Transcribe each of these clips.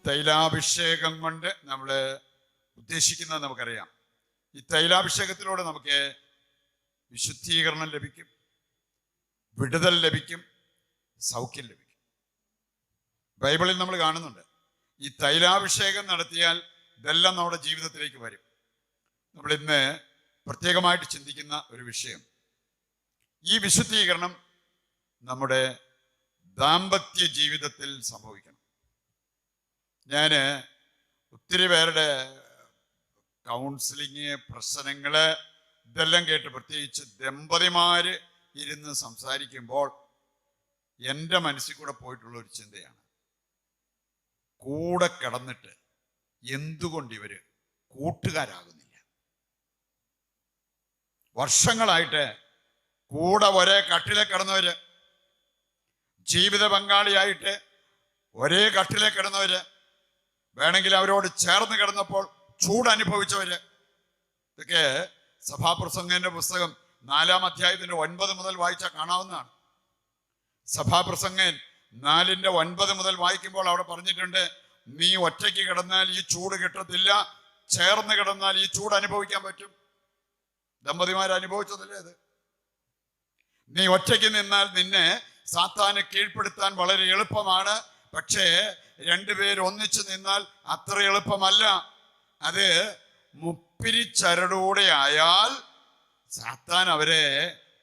തൈലാഭിഷേകം കൊണ്ട് നമ്മൾ ഉദ്ദേശിക്കുന്നത് നമുക്കറിയാം. ഈ തൈലാഭിഷേകത്തിലൂടെ നമുക്ക് വിശുദ്ധീകരണം ലഭിക്കും, വിടുതൽ ലഭിക്കും, സൗഖ്യം ലഭിക്കും. ബൈബിളിൽ നമ്മൾ കാണുന്നുണ്ട്, ഈ തൈലാഭിഷേകം നടത്തിയാൽ ഇതെല്ലാം നമ്മുടെ ജീവിതത്തിലേക്ക് വരും. നമ്മൾ ഇന്ന് പ്രത്യേകമായിട്ട് ചിന്തിക്കുന്ന ഒരു വിഷയം, ഈ വിശുദ്ധീകരണം നമ്മുടെ ദാമ്പത്യ ജീവിതത്തിൽ സംഭവിക്കണം. ഞാൻ ഒത്തിരി പേരുടെ കൗൺസിലിങ്, പ്രശ്നങ്ങള് ഇതെല്ലാം കേട്ട്, പ്രത്യേകിച്ച് ദമ്പതിമാര് ഇരുന്ന് സംസാരിക്കുമ്പോൾ എൻ്റെ മനസ്സിൽ കൂടെ പോയിട്ടുള്ള ഒരു ചിന്തയാണ്, കൂടെ കിടന്നിട്ട് എന്തുകൊണ്ട് ഇവര് കൂട്ടുകാരാകുന്നില്ല? വർഷങ്ങളായിട്ട് കൂടെ ഒരേ കട്ടിലെ കിടന്നവര്, ജീവിത പങ്കാളിയായിട്ട് ഒരേ കട്ടിലെ കിടന്നവര്, വേണമെങ്കിൽ അവരോട് ചേർന്ന് കിടന്നപ്പോൾ ചൂടനുഭവിച്ചവര്, ഇതൊക്കെ സഭാപ്രസംഗന്റെ പുസ്തകം 4-ാം അധ്യായത്തിന്റെ 9 മുതൽ വായിച്ചാൽ കാണാവുന്നതാണ്. സഭാപ്രസംഗൻ 4:9 മുതൽ വായിക്കുമ്പോൾ അവിടെ പറഞ്ഞിട്ടുണ്ട്, നീ ഒറ്റയ്ക്ക് കിടന്നാൽ ഈ ചൂട് കിട്ടത്തില്ല, ചേർന്ന് കിടന്നാൽ ഈ ചൂട് അനുഭവിക്കാൻ പറ്റും. ദമ്പതിമാർ അനുഭവിച്ചതല്ലേ അത്? നീ ഒറ്റയ്ക്ക് നിന്നാൽ നിന്നെ സാത്താനെ കീഴ്പ്പെടുത്താൻ വളരെ എളുപ്പമാണ്, പക്ഷേ രണ്ടുപേർ ഒന്നിച്ചു നിന്നാൽ അത്ര എളുപ്പമല്ല. അത് മുപ്പിരിച്ചരടൂടെ ആയാൽ സാത്താൻ അവരെ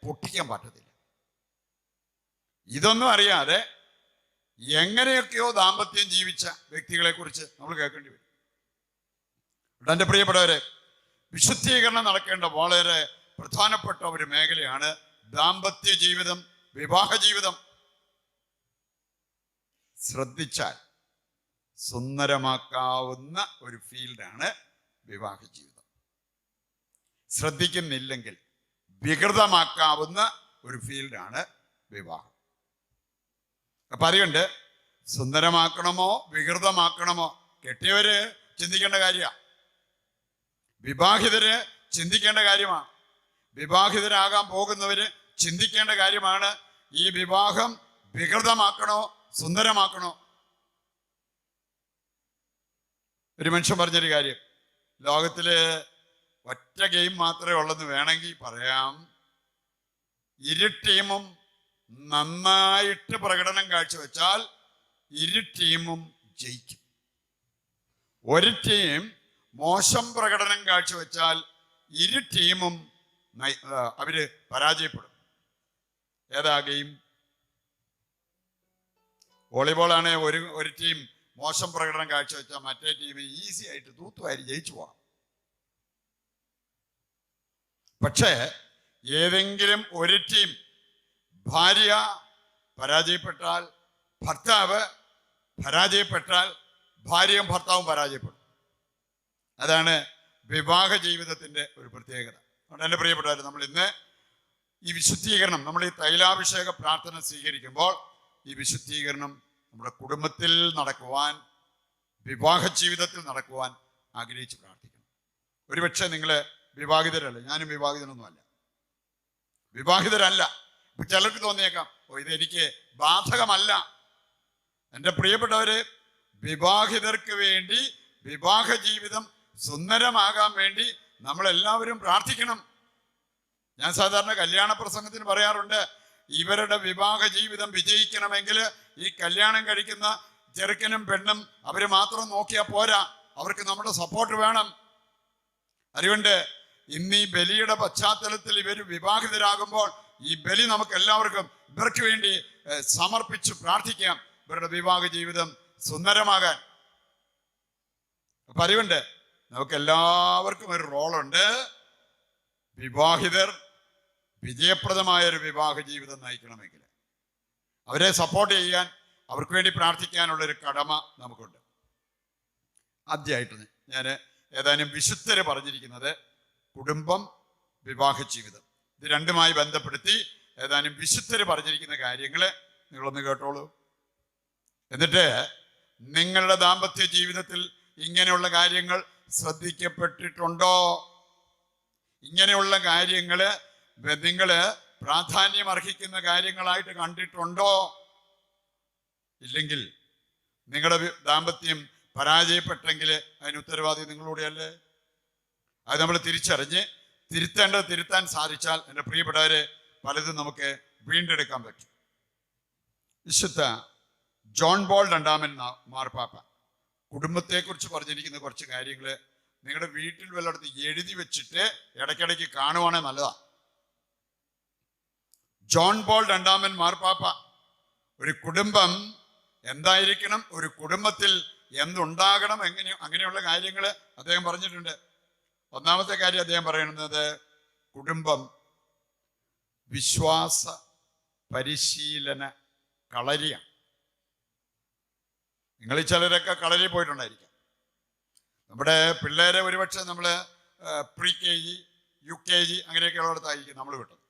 പൊട്ടിക്കാൻ പറ്റത്തില്ല. ഇതൊന്നും അറിയാതെ എങ്ങനെയൊക്കെയോ ദാമ്പത്യം ജീവിച്ച വ്യക്തികളെ കുറിച്ച് നമ്മൾ കേൾക്കേണ്ടി വരും. എൻ്റെ പ്രിയപ്പെട്ടവരെ, വിശുദ്ധീകരണം നടക്കേണ്ട വളരെ പ്രധാനപ്പെട്ട ഒരു മേഖലയാണ് ദാമ്പത്യ ജീവിതം, വിവാഹ ജീവിതം. ശ്രദ്ധിച്ചാൽ സുന്ദരമാക്കാവുന്ന ഒരു ഫീൽഡാണ് വിവാഹ ജീവിതം. ശ്രദ്ധിക്കുന്നില്ലെങ്കിൽ വികൃതമാക്കാവുന്ന ഒരു ഫീൽഡാണ് വിവാഹം. അപ്പൊ അതുകൊണ്ട് സുന്ദരമാക്കണമോ വികൃതമാക്കണമോ കെട്ടിയവര് ചിന്തിക്കേണ്ട കാര്യമാണ്, വിവാഹിതര് ചിന്തിക്കേണ്ട കാര്യമാണ്, വിവാഹിതരാകാൻ പോകുന്നവര് ചിന്തിക്കേണ്ട കാര്യമാണ്. ഈ വിവാഹം വികൃതമാക്കണോ സുന്ദരമാക്കണോ? ഒരു മനുഷ്യൻ പറഞ്ഞൊരു കാര്യം, ലോകത്തില് ഒറ്റ ഗെയിം മാത്രമേ ഉള്ളെന്ന് വേണമെങ്കിൽ പറയാം. ഇരു ടീമും നന്നായിട്ട് പ്രകടനം കാഴ്ചവെച്ചാൽ ഇരു ടീമും ജയിക്കും. ഒരു ടീം മോശം പ്രകടനം കാഴ്ചവെച്ചാൽ ഇരു ടീമും അവര് പരാജയപ്പെടും. ഏതാ ഗെയിം? വോളിബോൾ ആണ്. ഒരു ടീം മോശം പ്രകടനം കാഴ്ചവെച്ചാൽ മറ്റേ ടീം ഈസി ആയിട്ട് തൂത്തുവാരി ജയിച്ചു പോകാം. പക്ഷേ ഏതെങ്കിലും ഒരു ടീം, ഭാര്യ പരാജയപ്പെട്ടാൽ, ഭർത്താവ് പരാജയപ്പെട്ടാൽ ഭാര്യയും ഭർത്താവും പരാജയപ്പെടും. അതാണ് വിവാഹ ജീവിതത്തിന്റെ ഒരു പ്രത്യേകത. അതുകൊണ്ട് എൻ്റെ പ്രിയപ്പെട്ടവർ, നമ്മൾ ഇന്ന് ഈ വിശുദ്ധീകരണം, നമ്മൾ ഈ തൈലാഭിഷേക പ്രാർത്ഥന സ്വീകരിക്കുമ്പോൾ ഈ വിശുദ്ധീകരണം നമ്മുടെ കുടുംബത്തിൽ നടക്കുവാൻ, വിവാഹ ജീവിതത്തിൽ നടക്കുവാൻ ആഗ്രഹിച്ച് പ്രാർത്ഥിക്കണം. ഒരുപക്ഷെ നിങ്ങൾ വിവാഹിതരല്ല, ഞാനും വിവാഹിതനൊന്നുമല്ല, വിവാഹിതരല്ല. ഇപ്പൊ ചിലർക്ക് തോന്നിയേക്കാം, ഇതെനിക്ക് ബാധകമല്ല. എൻ്റെ പ്രിയപ്പെട്ടവര്, വിവാഹിതർക്ക് വേണ്ടി, വിവാഹ ജീവിതം സുന്ദരമാകാൻ വേണ്ടി നമ്മളെല്ലാവരും പ്രാർത്ഥിക്കണം. ഞാൻ സാധാരണ കല്യാണ പ്രസംഗത്തിന് പറയാറുണ്ട്, ഇവരുടെ വിവാഹ ജീവിതം വിജയിക്കണമെങ്കിൽ ഈ കല്യാണം കഴിക്കുന്ന ചെറുക്കനും പെണ്ണും അവര് മാത്രം നോക്കിയാൽ പോരാ, അവർക്ക് നമ്മുടെ സപ്പോർട്ട് വേണം. അതുകൊണ്ട് ഇന്ന് ഈ ബലിയുടെ പശ്ചാത്തലത്തിൽ ഇവർ വിവാഹിതരാകുമ്പോൾ ഈ ബലി നമുക്ക് എല്ലാവർക്കും ഇവർക്ക് വേണ്ടി സമർപ്പിച്ച് പ്രാർത്ഥിക്കാം, ഇവരുടെ വിവാഹ ജീവിതം സുന്ദരമാകാൻ. അപ്പൊ അതുകൊണ്ട് നമുക്ക് എല്ലാവർക്കും ഒരു റോളുണ്ട്. വിവാഹിതർ വിജയപ്രദമായ ഒരു വിവാഹ ജീവിതം നയിക്കണമെങ്കിൽ അവരെ സപ്പോർട്ട് ചെയ്യാൻ, അവർക്ക് വേണ്ടി പ്രാർത്ഥിക്കാനുള്ളൊരു കടമ നമുക്കുണ്ട്. ആദ്യമായിട്ട് ഞാൻ ഏതാനും വിശുദ്ധര് പറഞ്ഞിരിക്കുന്നത് കുടുംബം, വിവാഹ ജീവിതം, ഇത് രണ്ടുമായി ബന്ധപ്പെടുത്തി ഏതാനും വിശുദ്ധര് പറഞ്ഞിരിക്കുന്ന കാര്യങ്ങള് നിങ്ങളൊന്ന് കേട്ടോളൂ. എന്നിട്ട് നിങ്ങളുടെ ദാമ്പത്യ ജീവിതത്തിൽ ഇങ്ങനെയുള്ള കാര്യങ്ങൾ ശ്രദ്ധിക്കപ്പെട്ടിട്ടുണ്ടോ? ഇങ്ങനെയുള്ള കാര്യങ്ങള് നിങ്ങള് പ്രാധാന്യം അർഹിക്കുന്ന കാര്യങ്ങളായിട്ട് കണ്ടിട്ടുണ്ടോ? ഇല്ലെങ്കിൽ നിങ്ങളുടെ ദാമ്പത്യം പരാജയപ്പെട്ടെങ്കിൽ അതിന് ഉത്തരവാദി നിങ്ങളൂടെയല്ലേ? അത് നമ്മൾ തിരിച്ചറിഞ്ഞ് തിരുത്തേണ്ടത് തിരുത്താൻ സാധിച്ചാൽ എൻ്റെ പ്രിയപ്പെട്ടവരെ പലതും നമുക്ക് വീണ്ടെടുക്കാൻ പറ്റും. വിശുദ്ധ ജോൺ പോൾ രണ്ടാമൻ മാർപ്പാപ്പ കുടുംബത്തെക്കുറിച്ച് പറഞ്ഞിരിക്കുന്ന കുറച്ച് കാര്യങ്ങൾ നിങ്ങളുടെ വീട്ടിൽ വല്ലയിടത്ത് എഴുതി വെച്ചിട്ട് ഇടയ്ക്കിടയ്ക്ക് കാണുവാണെങ്കിൽ നല്ലതാണ്. ജോൺ പോൾ രണ്ടാമൻ മാർപ്പാപ്പ ഒരു കുടുംബം എന്തായിരിക്കണം, ഒരു കുടുംബത്തിൽ എന്തുണ്ടാകണം, അങ്ങനെയുള്ള കാര്യങ്ങൾ അദ്ദേഹം പറഞ്ഞിട്ടുണ്ട്. ഒന്നാമത്തെ കാര്യം അദ്ദേഹം പറയുന്നത് കുടുംബം വിശ്വാസ പരിശീലന കളരിയാണ്. നിങ്ങൾ ചിലരൊക്കെ കളരി പോയിട്ടുണ്ടായിരിക്കാം. നമ്മുടെ പിള്ളേരെ ഒരുപക്ഷെ നമ്മൾ പ്രീ KG UKG അങ്ങനെയൊക്കെ ഉള്ളിടത്തായിരിക്കും നമ്മൾ വിട്ടത്.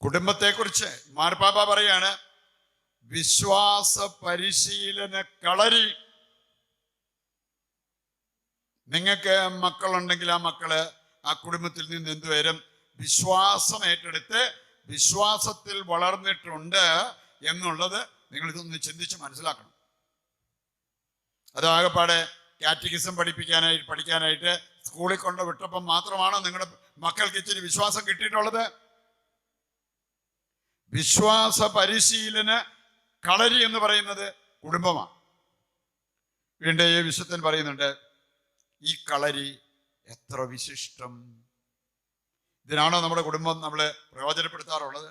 കുടുംബത്തെക്കുറിച്ച് മാർപ്പാപ്പ പറയാണ് വിശ്വാസ പരിശീലന കളരി. നിങ്ങൾക്ക് മക്കളുണ്ടെങ്കിൽ ആ മക്കള് ആ കുടുംബത്തിൽ നിന്ന് എന്തുവരും വിശ്വാസം ഏറ്റെടുത്ത് വിശ്വാസത്തിൽ വളർന്നിട്ടുണ്ട് എന്നുള്ളത് നിങ്ങൾ ഇതൊന്ന് ചിന്തിച്ച് മനസ്സിലാക്കണം. അതാകെപ്പാടെ കാറ്റഗിസം പഠിക്കാനായിട്ട് സ്കൂളിൽ കൊണ്ട് വിട്ടപ്പം മാത്രമാണോ നിങ്ങളുടെ മക്കൾക്ക് ഇച്ചിരി വിശ്വാസം കിട്ടിയിട്ടുള്ളത്? വിശ്വാസ പരിശീലന കളരി എന്ന് പറയുന്നത് കുടുംബമാണ്. വീണ്ടും ഈ വിശുദ്ധൻ പറയുന്നുണ്ട് ഈ കളരി എത്ര വിശിഷ്ടം. ഇതിനാണോ നമ്മുടെ കുടുംബം നമ്മൾ പ്രയോജനപ്പെടുത്താറുള്ളത്?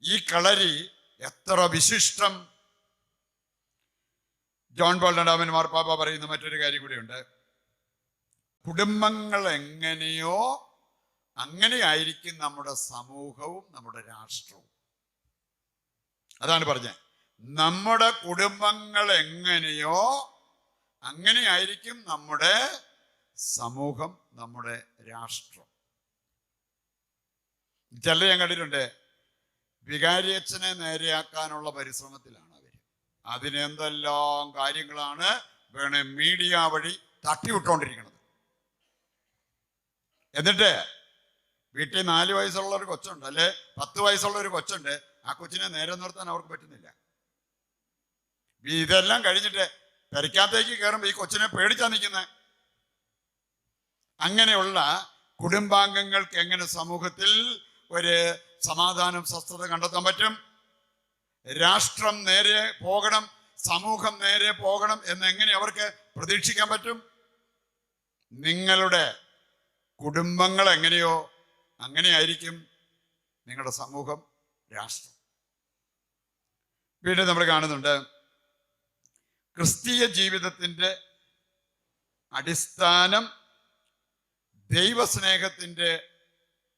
ഈ കളരി എത്ര വിശിഷ്ടം. ജോൺ പോൾ രണ്ടാമൻ മാർപ്പാപ്പ പറയുന്ന മറ്റൊരു കാര്യം കൂടിയുണ്ട്. കുടുംബങ്ങൾ എങ്ങനെയോ അങ്ങനെയായിരിക്കും നമ്മുടെ സമൂഹവും നമ്മുടെ രാഷ്ട്രവും. അതാണ് പറഞ്ഞത്. നമ്മുടെ കുടുംബങ്ങൾ എങ്ങനെയോ അങ്ങനെയായിരിക്കും നമ്മുടെ സമൂഹം, നമ്മുടെ രാഷ്ട്രം. ചിലർ ഞാൻ കണ്ടിട്ടുണ്ട് വികാരിയച്ഛനെ നേരെയാക്കാനുള്ള പരിശ്രമത്തിലാണ് അവർ. അതിനെന്തെല്ലാം കാര്യങ്ങളാണ് വേണേ മീഡിയ വഴി തട്ടിവിട്ടുകൊണ്ടിരിക്കുന്നത്. എന്നിട്ട് വീട്ടിൽ 4 വയസ്സുള്ള ഒരു കൊച്ചുണ്ട്, അല്ലെ 10 വയസ്സുള്ള ഒരു കൊച്ചുണ്ട്, ആ കൊച്ചിനെ നേരെ നിർത്താൻ അവർക്ക് പറ്റുന്നില്ല. ഇതെല്ലാം കഴിഞ്ഞിട്ട് പെരയ്ക്കകത്തേക്ക് കയറുമ്പോൾ ഈ കൊച്ചിനെ പേടിച്ചാ നിൽക്കുന്നത്. അങ്ങനെയുള്ള കുടുംബാംഗങ്ങൾക്ക് എങ്ങനെ സമൂഹത്തിൽ ഒരു സമാധാനം സ്വസ്ഥത കണ്ടെത്താൻ പറ്റും? രാഷ്ട്രം നേരെ പോകണം, സമൂഹം നേരെ പോകണം എന്ന് എങ്ങനെ അവർക്ക് പ്രതീക്ഷിക്കാൻ പറ്റും? നിങ്ങളുടെ കുടുംബങ്ങൾ എങ്ങനെയോ അങ്ങനെയായിരിക്കും നിങ്ങളുടെ സമൂഹം, രാഷ്ട്രം. വീണ്ടും നമ്മൾ കാണുന്നുണ്ട് ക്രിസ്തീയ ജീവിതത്തിൻ്റെ അടിസ്ഥാനം ദൈവസ്നേഹത്തിൻ്റെ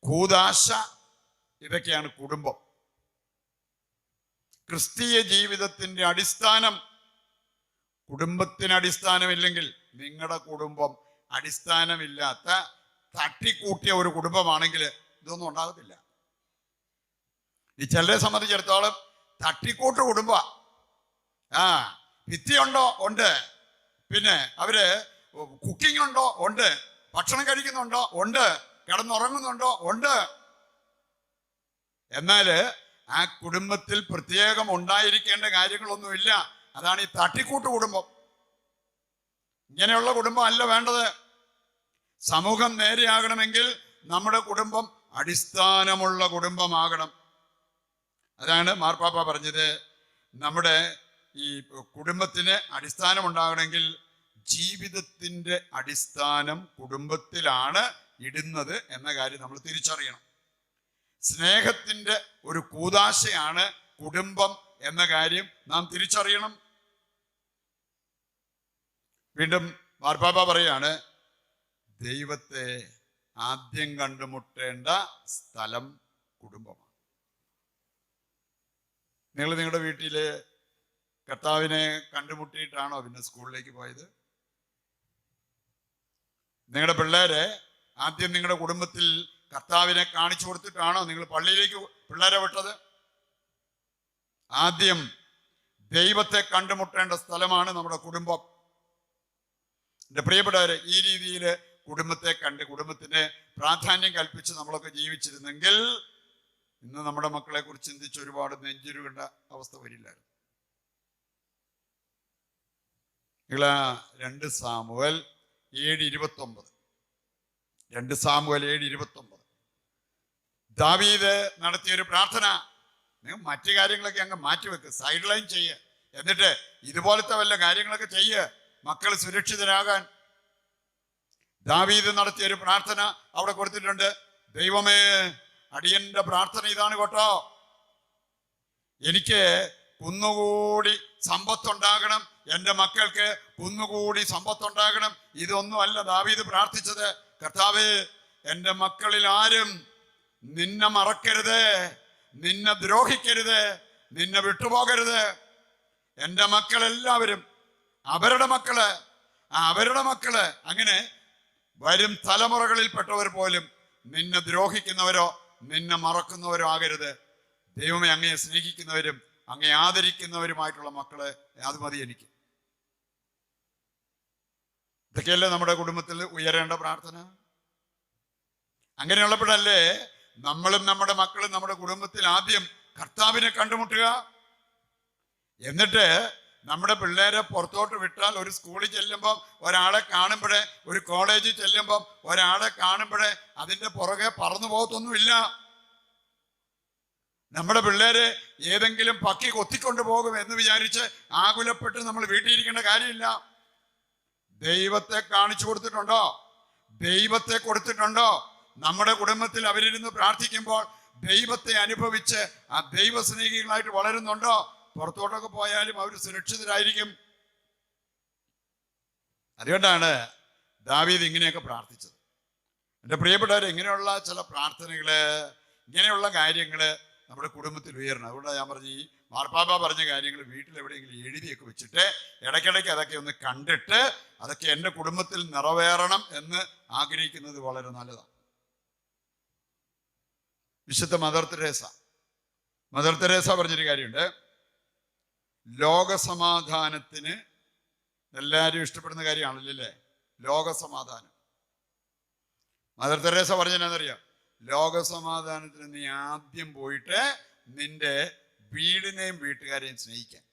കൂദാശ, ഇതൊക്കെയാണ് കുടുംബം. ക്രിസ്തീയ ജീവിതത്തിൻ്റെ അടിസ്ഥാനം. കുടുംബത്തിന് അടിസ്ഥാനമില്ലെങ്കിൽ നിങ്ങളുടെ കുടുംബം അടിസ്ഥാനമില്ലാത്ത തട്ടിക്കൂട്ടിയ ഒരു കുടുംബമാണെങ്കിൽ ഇതൊന്നും ഉണ്ടാകത്തില്ല. ഈ ചിലരെ സംബന്ധിച്ചിടത്തോളം തട്ടിക്കൂട്ട് കുടുംബ. ഭിത്തിയുണ്ടോ? ഉണ്ട്. പിന്നെ അവര് കുക്കിംഗ് ഉണ്ടോ? ഉണ്ട്. ഭക്ഷണം കഴിക്കുന്നുണ്ടോ? ഉണ്ട്. കിടന്നുറങ്ങുന്നുണ്ടോ? ഉണ്ട്. എന്നാല് ആ കുടുംബത്തിൽ പ്രത്യേകം ഉണ്ടായിരിക്കേണ്ട കാര്യങ്ങളൊന്നുമില്ല. അതാണ് ഈ തട്ടിക്കൂട്ട് കുടുംബം. ഇങ്ങനെയുള്ള കുടുംബം അല്ല വേണ്ടത്. സമൂഹം നേരെയാകണമെങ്കിൽ നമ്മുടെ കുടുംബം അടിസ്ഥാനമുള്ള കുടുംബമാകണം. അതാണ് മാർപ്പാപ്പ പറഞ്ഞത്. നമ്മുടെ ഈ കുടുംബത്തിന് അടിസ്ഥാനം ഉണ്ടാകണമെങ്കിൽ ജീവിതത്തിൻ്റെ അടിസ്ഥാനം കുടുംബത്തിലാണ് ഇടുന്നത് എന്ന കാര്യം നമ്മൾ തിരിച്ചറിയണം. സ്നേഹത്തിൻ്റെ ഒരു കൂദാശയാണ് കുടുംബം എന്ന കാര്യം നാം തിരിച്ചറിയണം. വീണ്ടും മാർപ്പാപ്പ പറയാണ് ദൈവത്തെ ആദ്യം കണ്ടുമുട്ടേണ്ട സ്ഥലം കുടുംബമാണ്. നിങ്ങൾ നിങ്ങളുടെ വീട്ടില് കർത്താവിനെ കണ്ടുമുട്ടിയിട്ടാണോ പിന്നെ സ്കൂളിലേക്ക് പോയത്? നിങ്ങളുടെ പിള്ളേരെ ആദ്യം നിങ്ങളുടെ കുടുംബത്തിൽ കർത്താവിനെ കാണിച്ചു കൊടുത്തിട്ടാണോ നിങ്ങൾ പള്ളിയിലേക്ക് പിള്ളേരെ വിട്ടത്? ആദ്യം ദൈവത്തെ കണ്ടുമുട്ടേണ്ട സ്ഥലമാണ് നമ്മുടെ കുടുംബം. എൻ്റെ പ്രിയപ്പെട്ടവരെ, ഈ രീതിയിൽ കുടുംബത്തെ കണ്ട് കുടുംബത്തിന് പ്രാധാന്യം കൽപ്പിച്ച് നമ്മളൊക്കെ ജീവിച്ചിരുന്നെങ്കിൽ ഇന്ന് നമ്മുടെ മക്കളെ കുറിച്ച് ചിന്തിച്ച് ഒരുപാട് നെഞ്ചുരുകേണ്ട അവസ്ഥ വരില്ലായിരുന്നു. നിങ്ങൾ 2 സാമുവേൽ 7:29, 2 സാമുവേൽ 7:29. ദാവീദ് നടത്തിയൊരു പ്രാർത്ഥന. നിങ്ങൾ മറ്റു കാര്യങ്ങളൊക്കെ അങ്ങ് മാറ്റിവെക്ക്, സൈഡ് ലൈൻ ചെയ്യ്. എന്നിട്ട് ഇതുപോലത്തെ വല്ല കാര്യങ്ങളൊക്കെ ചെയ്യ്, മക്കൾ സുരക്ഷിതരാകാൻ. ദാവീദ് നടത്തിയൊരു പ്രാർത്ഥന അവിടെ കൊടുത്തിട്ടുണ്ട്. ദൈവമേ, അടിയന്റെ പ്രാർത്ഥന ഇതാണ് കേട്ടോ, എനിക്ക് കുന്നുകൂടി സമ്പത്തുണ്ടാകണം, എൻ്റെ മക്കൾക്ക് കുന്നുകൂടി സമ്പത്തുണ്ടാകണം. ഇതൊന്നുമല്ല ദാവീദ് പ്രാർത്ഥിച്ചത്. കർത്താവേ, എൻ്റെ മക്കളിൽ ആരും നിന്നെ മറക്കരുത്, നിന്നെ ദ്രോഹിക്കരുത്, നിന്നെ വിട്ടുപോകരുത്. എൻ്റെ മക്കളെല്ലാവരും അവരുടെ മക്കള് അങ്ങനെ വരും തലമുറകളിൽപ്പെട്ടവർ പോലും നിന്നെ ദ്രോഹിക്കുന്നവരോ നിന്നെ മറക്കുന്നവരോ ആകരുത്. ദൈവമേ, അങ്ങയെ സ്നേഹിക്കുന്നവരും അങ്ങയെ ആദരിക്കുന്നവരുമായിട്ടുള്ള മക്കള് അത് മതി എനിക്ക്. ഇതൊക്കെയല്ലേ നമ്മുടെ കുടുംബത്തിൽ ഉയരേണ്ട പ്രാർത്ഥന. അങ്ങനെയുള്ളപ്പോഴല്ലേ നമ്മളും നമ്മുടെ മക്കളും നമ്മുടെ കുടുംബത്തിൽ ആദ്യം കർത്താവിനെ കണ്ടുമുട്ടുക. എന്നിട്ട് നമ്മുടെ പിള്ളേരെ പുറത്തോട്ട് വിട്ടാൽ, ഒരു സ്കൂളിൽ ചെല്ലുമ്പോൾ ഒരാളെ കാണുമ്പോഴേ, ഒരു കോളേജിൽ ചെല്ലുമ്പോൾ ഒരാളെ കാണുമ്പോഴേ അതിൻ്റെ പുറകെ പറന്നു പോകത്തൊന്നുമില്ല. നമ്മുടെ പിള്ളേരെ ഏതെങ്കിലും പക്കി കൊത്തിക്കൊണ്ട് പോകും എന്ന് വിചാരിച്ച് ആകുലപ്പെട്ട് നമ്മൾ വീട്ടിലിരിക്കേണ്ട കാര്യമില്ല. ദൈവത്തെ കാണിച്ചു കൊടുത്തിട്ടുണ്ടോ? ദൈവത്തെ കൊടുത്തിട്ടുണ്ടോ? നമ്മുടെ കുടുംബത്തിൽ അവരിരുന്ന് പ്രാർത്ഥിക്കുമ്പോൾ ദൈവത്തെ അനുഭവിച്ച് ആ ദൈവസ്നേഹികളായിട്ട് വളരുന്നുണ്ടോ? പുറത്തോട്ടൊക്കെ പോയാലും അവർ സുരക്ഷിതരായിരിക്കും. അതുകൊണ്ടാണ് ദാവീദ് ഇങ്ങനെയൊക്കെ പ്രാർത്ഥിച്ചത്. എൻ്റെ പ്രിയപ്പെട്ടവരെ, ഇങ്ങനെയുള്ള ചില പ്രാർത്ഥനകള്, ഇങ്ങനെയുള്ള കാര്യങ്ങള് നമ്മുടെ കുടുംബത്തിൽ ഉയരണം. അതുകൊണ്ട് ഞാൻ പറഞ്ഞു, ഈ മാർപ്പാപ്പ പറഞ്ഞ കാര്യങ്ങൾ വീട്ടിൽ എവിടെയെങ്കിലും എഴുതിയൊക്കെ വെച്ചിട്ട് ഇടയ്ക്കിടയ്ക്ക് അതൊക്കെ ഒന്ന് കണ്ടിട്ട് അതൊക്കെ എൻ്റെ കുടുംബത്തിൽ നിറവേറണം എന്ന് ആഗ്രഹിക്കുന്നത് വളരെ നല്ലതാണ്. വിശുദ്ധ മദർ തെരേസ പറഞ്ഞൊരു കാര്യമുണ്ട്. ലോകസമാധാനത്തിന് എല്ലാവരും ഇഷ്ടപ്പെടുന്ന കാര്യമാണല്ലോ അല്ലേ, ലോകസമാധാനം. മദർ തെരേസ പറഞ്ഞെന്നറിയാം, ലോകസമാധാനത്തിന് നീ ആദ്യം പോയിട്ട് നിന്റെ വീടിനെയും വീട്ടുകാരെയും സ്നേഹിക്കാൻ.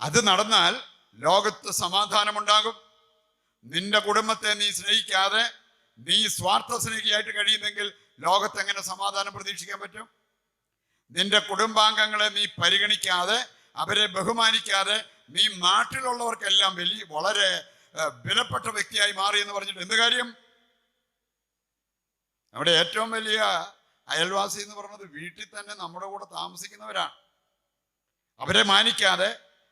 അത് നടന്നാൽ ലോകത്ത് സമാധാനമുണ്ടാകും. നിന്റെ കുടുംബത്തെ നീ സ്നേഹിക്കാതെ നീ സ്വാർത്ഥ സ്നേഹിയായിട്ട് കഴിയുന്നെങ്കിൽ ലോകത്ത് എങ്ങനെ സമാധാനം പ്രതീക്ഷിക്കാൻ പറ്റും? നിന്റെ കുടുംബാംഗങ്ങളെ നീ പരിഗണിക്കാതെ, അവരെ ബഹുമാനിക്കാതെ നീ നാട്ടിലുള്ളവർക്കെല്ലാം വളരെ വിലപ്പെട്ട വ്യക്തിയായി മാറി എന്ന് പറഞ്ഞിട്ട് എന്ത് കാര്യം? നമ്മുടെ ഏറ്റവും വലിയ അയൽവാസി എന്ന് പറയുന്നത് വീട്ടിൽ തന്നെ നമ്മുടെ കൂടെ താമസിക്കുന്നവരാണ്. അവരെ മാനിക്കാതെ,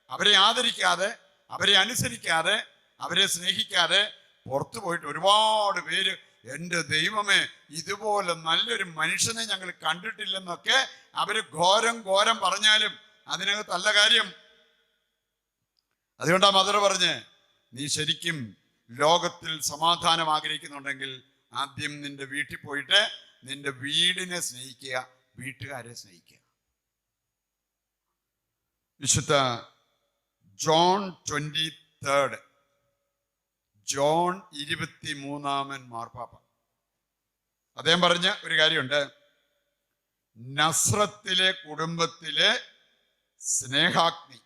അവരെ ആദരിക്കാതെ, അവരെ അനുസരിക്കാതെ, അവരെ സ്നേഹിക്കാതെ പുറത്തു പോയിട്ട് ഒരുപാട് പേര്, എൻ്റെ ദൈവമേ, ഇതുപോലെ നല്ലൊരു മനുഷ്യനെ ഞങ്ങൾ കണ്ടിട്ടില്ലെന്നൊക്കെ അവര് ഘോരം പറഞ്ഞാലും അതിനകത്തല്ല കാര്യം. അതുകൊണ്ടാ മദർ പറഞ്ഞ്, നീ ശരിക്കും ലോകത്തിൽ സമാധാനം ആഗ്രഹിക്കുന്നുണ്ടെങ്കിൽ ആദ്യം നിന്റെ വീട്ടിൽ പോയിട്ട് നിന്റെ വീടിനെ സ്നേഹിക്കുക, വീട്ടുകാരെ സ്നേഹിക്കുക. വിശുദ്ധ ജോൺ 23 ജോൺ 23 മാർപ്പാപ്പ അദ്ദേഹം പറഞ്ഞ ഒരു കാര്യമുണ്ട്. നസ്രത്തിലെ കുടുംബത്തിലെ സ്നേഹാഗ്നി.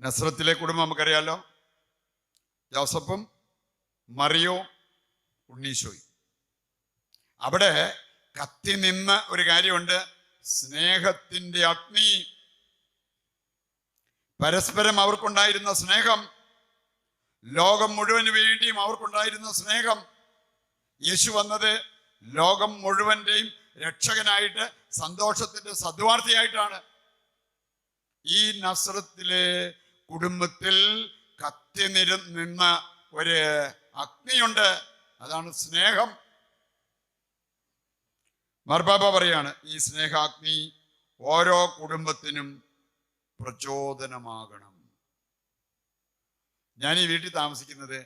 നസ്രത്തിലെ കുടുംബം നമുക്കറിയാലോ, ജോസഫും മറിയവും ഉണ്ണീശോയും. അവിടെ കത്തി നിന്ന ഒരു കാര്യമുണ്ട്, സ്നേഹത്തിന്റെ അഗ്നി. പരസ്പരം അവർക്കുണ്ടായിരുന്ന സ്നേഹം, ലോകം മുഴുവന് വേണ്ടിയും അവർക്കുണ്ടായിരുന്ന സ്നേഹം. യേശു വന്നത് ലോകം മുഴുവന്റെയും രക്ഷകനായിട്ട്, സന്തോഷത്തിന്റെ സദ്വാർത്തയായിട്ടാണ്. ഈ നസ്രത്തിലെ കുടുംബത്തിൽ കത്തി നിന്ന ഒരു അഗ്നിയുണ്ട്, അതാണ് സ്നേഹം. മാർപ്പാപ്പ പറയാണ്, ഈ സ്നേഹാഗ്നി ഓരോ കുടുംബത്തിനും പ്രചോദനമാകണം. ഞാൻ ഈ വീട്ടിൽ താമസിക്കുന്നത്,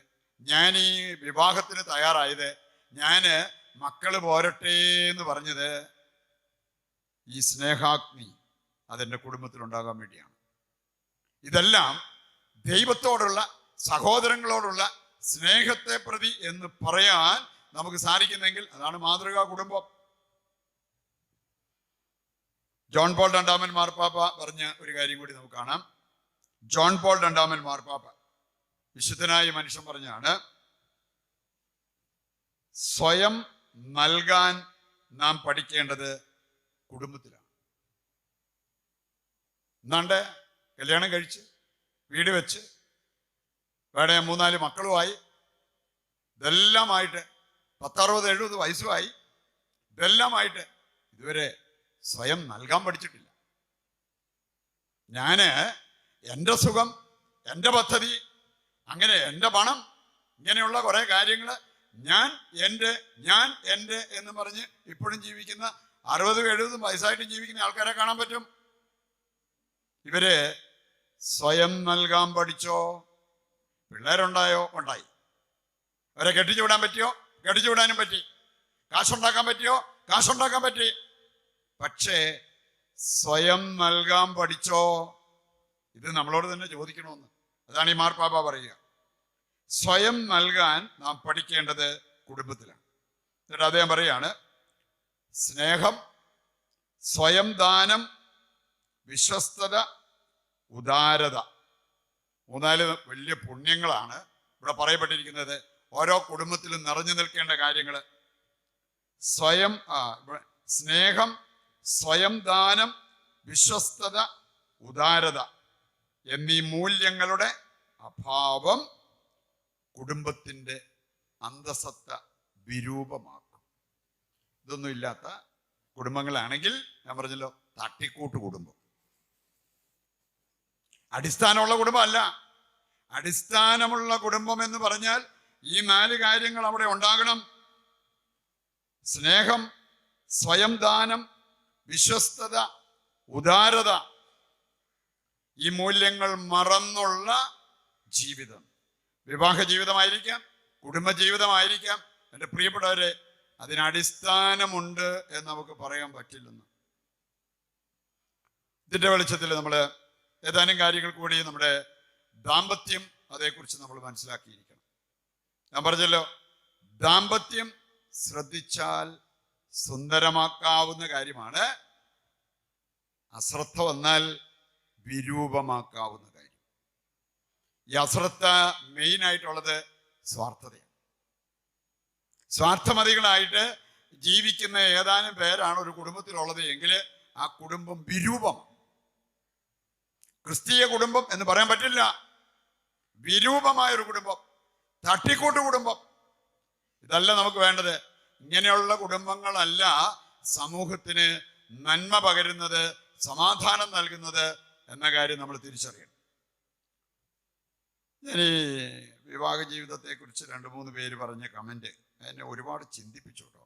ഞാൻ ഈ വിവാഹത്തിന് തയ്യാറായത്, ഞാന് മക്കള് പോരട്ടെ എന്ന് പറഞ്ഞത് ഈ സ്നേഹാഗ്നി അതെൻ്റെ കുടുംബത്തിലുണ്ടാകാൻ വേണ്ടിയാണ്. ഇതെല്ലാം ദൈവത്തോടുള്ള, സഹോദരങ്ങളോടുള്ള സ്നേഹത്തെ പ്രതി എന്ന് പറയാൻ നമുക്ക് സാധിക്കുന്നെങ്കിൽ അതാണ് മാതൃകാ കുടുംബം. ജോൺ പോൾ II മാർപ്പാപ്പ പറഞ്ഞ ഒരു കാര്യം കൂടി നമുക്ക് കാണാം. ജോൺ പോൾ രണ്ടാമൻ മാർപ്പാപ്പ, വിശുദ്ധനായ മനുഷ്യൻ പറഞ്ഞാണ്, സ്വയം നൽകാൻ നാം പഠിക്കേണ്ടത് കുടുംബത്തിലാണ്. എന്നാണ്ട് കല്യാണം കഴിച്ച് വീട് വെച്ച് വേറെ 3-4 മക്കളുമായി ഇതെല്ലാമായിട്ട് 10-60-70 വയസ്സുമായി ഇതെല്ലാമായിട്ട് ഇതുവരെ സ്വയം നൽകാൻ പഠിച്ചിട്ടില്ല. ഞാന് എൻ്റെ സുഖം, എൻ്റെ പദ്ധതി, അങ്ങനെ എൻ്റെ പണം, ഇങ്ങനെയുള്ള കുറെ കാര്യങ്ങൾ ഞാൻ എൻ്റെ എന്ന് പറഞ്ഞ് ഇപ്പോഴും ജീവിക്കുന്ന 60-70 വയസ്സായിട്ടും ജീവിക്കുന്ന ആൾക്കാരെ കാണാൻ പറ്റും. ഇവര് സ്വയം നൽകാൻ പഠിച്ചോ? പിള്ളേരുണ്ടായോ? ഉണ്ടായി. അവരെ കെട്ടിച്ചു വിടാൻ പറ്റിയോ? കെട്ടിച്ചു വിടാനും പറ്റി. കാശുണ്ടാക്കാൻ പറ്റിയോ? കാശുണ്ടാക്കാൻ പറ്റി. പക്ഷേ സ്വയം നൽകാൻ പഠിച്ചോ? ഇത് നമ്മളോട് തന്നെ ചോദിക്കണമെന്ന്. അതാണ് ഈ മാർപ്പാപ്പ പറയുക. സ്വയം നൽകാൻ നാം പഠിക്കേണ്ടത് കുടുംബത്തിലാണ്. എന്നിട്ട് അദ്ദേഹം പറയാണ്, സ്നേഹം, സ്വയം ദാനം, വിശ്വസ്തത, ഉദാരത, 3-4 വലിയ പുണ്യങ്ങളാണ് ഇവിടെ പറയപ്പെട്ടിരിക്കുന്നത്. ഓരോ കുടുംബത്തിലും നിറഞ്ഞു നിൽക്കേണ്ട കാര്യങ്ങൾ. സ്നേഹം, സ്വയം ദാനം, വിശ്വസ്തത, ഉദാരത എന്നീ മൂല്യങ്ങളുടെ അഭാവം കുടുംബത്തിന്റെ അന്തസത്ത വിരൂപമാക്കും. ഇതൊന്നും ഇല്ലാത്ത കുടുംബങ്ങളാണെങ്കിൽ ഞാൻ പറഞ്ഞല്ലോ, തട്ടിക്കൂട്ട് കുടുംബം. അടിസ്ഥാനമുള്ള കുടുംബം അല്ല. അടിസ്ഥാനമുള്ള കുടുംബം എന്ന് പറഞ്ഞാൽ ഈ 4 കാര്യങ്ങൾ അവിടെ ഉണ്ടാകണം. സ്നേഹം, സ്വയം ദാനം, വിശ്വസ്തത, ഉദാരത. ഈ മൂല്യങ്ങൾ മറന്നുള്ള ജീവിതം, വിവാഹ ജീവിതമായിരിക്കാം, കുടുംബ ജീവിതമായിരിക്കാം, എൻ്റെ പ്രിയപ്പെട്ടവരെ, അതിനടിസ്ഥാനമുണ്ട് എന്ന് നമുക്ക് പറയാൻ പറ്റില്ലെന്ന്. ഇതിന്റെ വെളിച്ചത്തിൽ നമ്മൾ ഏതാനും കാര്യങ്ങൾ കൂടി നമ്മുടെ ദാമ്പത്യം, അതേക്കുറിച്ച് നമ്മൾ മനസ്സിലാക്കിയിരിക്കണം. ഞാൻ പറഞ്ഞല്ലോ, ദാമ്പത്യം ശ്രദ്ധിച്ചാൽ സുന്ദരമാക്കാവുന്ന കാര്യമാണ്. അശ്രദ്ധ വന്നാൽ വിരൂപമാക്കാവുന്ന കാര്യം. ഈ അശ്രദ്ധ മെയിനായിട്ടുള്ളത് സ്വാർത്ഥതയാണ്. സ്വാർത്ഥമതികളായിട്ട് ജീവിക്കുന്ന ഏതാനും പേരാണ് ഒരു കുടുംബത്തിലുള്ളത് എങ്കിൽ ആ കുടുംബം വിരൂപമാണ്. ക്രിസ്തീയ കുടുംബം എന്ന് പറയാൻ പറ്റില്ല. വിരൂപമായൊരു കുടുംബം, തട്ടിക്കൂട്ട് കുടുംബം. ഇതല്ല നമുക്ക് വേണ്ടത്. ഇങ്ങനെയുള്ള കുടുംബങ്ങളല്ല സമൂഹത്തിന് നന്മ പകരുന്നത്, സമാധാനം നൽകുന്നത് എന്ന കാര്യം നമ്മൾ തിരിച്ചറിയണം. ഞാൻ ഈ വിവാഹ ജീവിതത്തെക്കുറിച്ച് 2-3 പേര് പറഞ്ഞ കമന്റ് എന്നെ ഒരുപാട് ചിന്തിപ്പിച്ചു കേട്ടോ.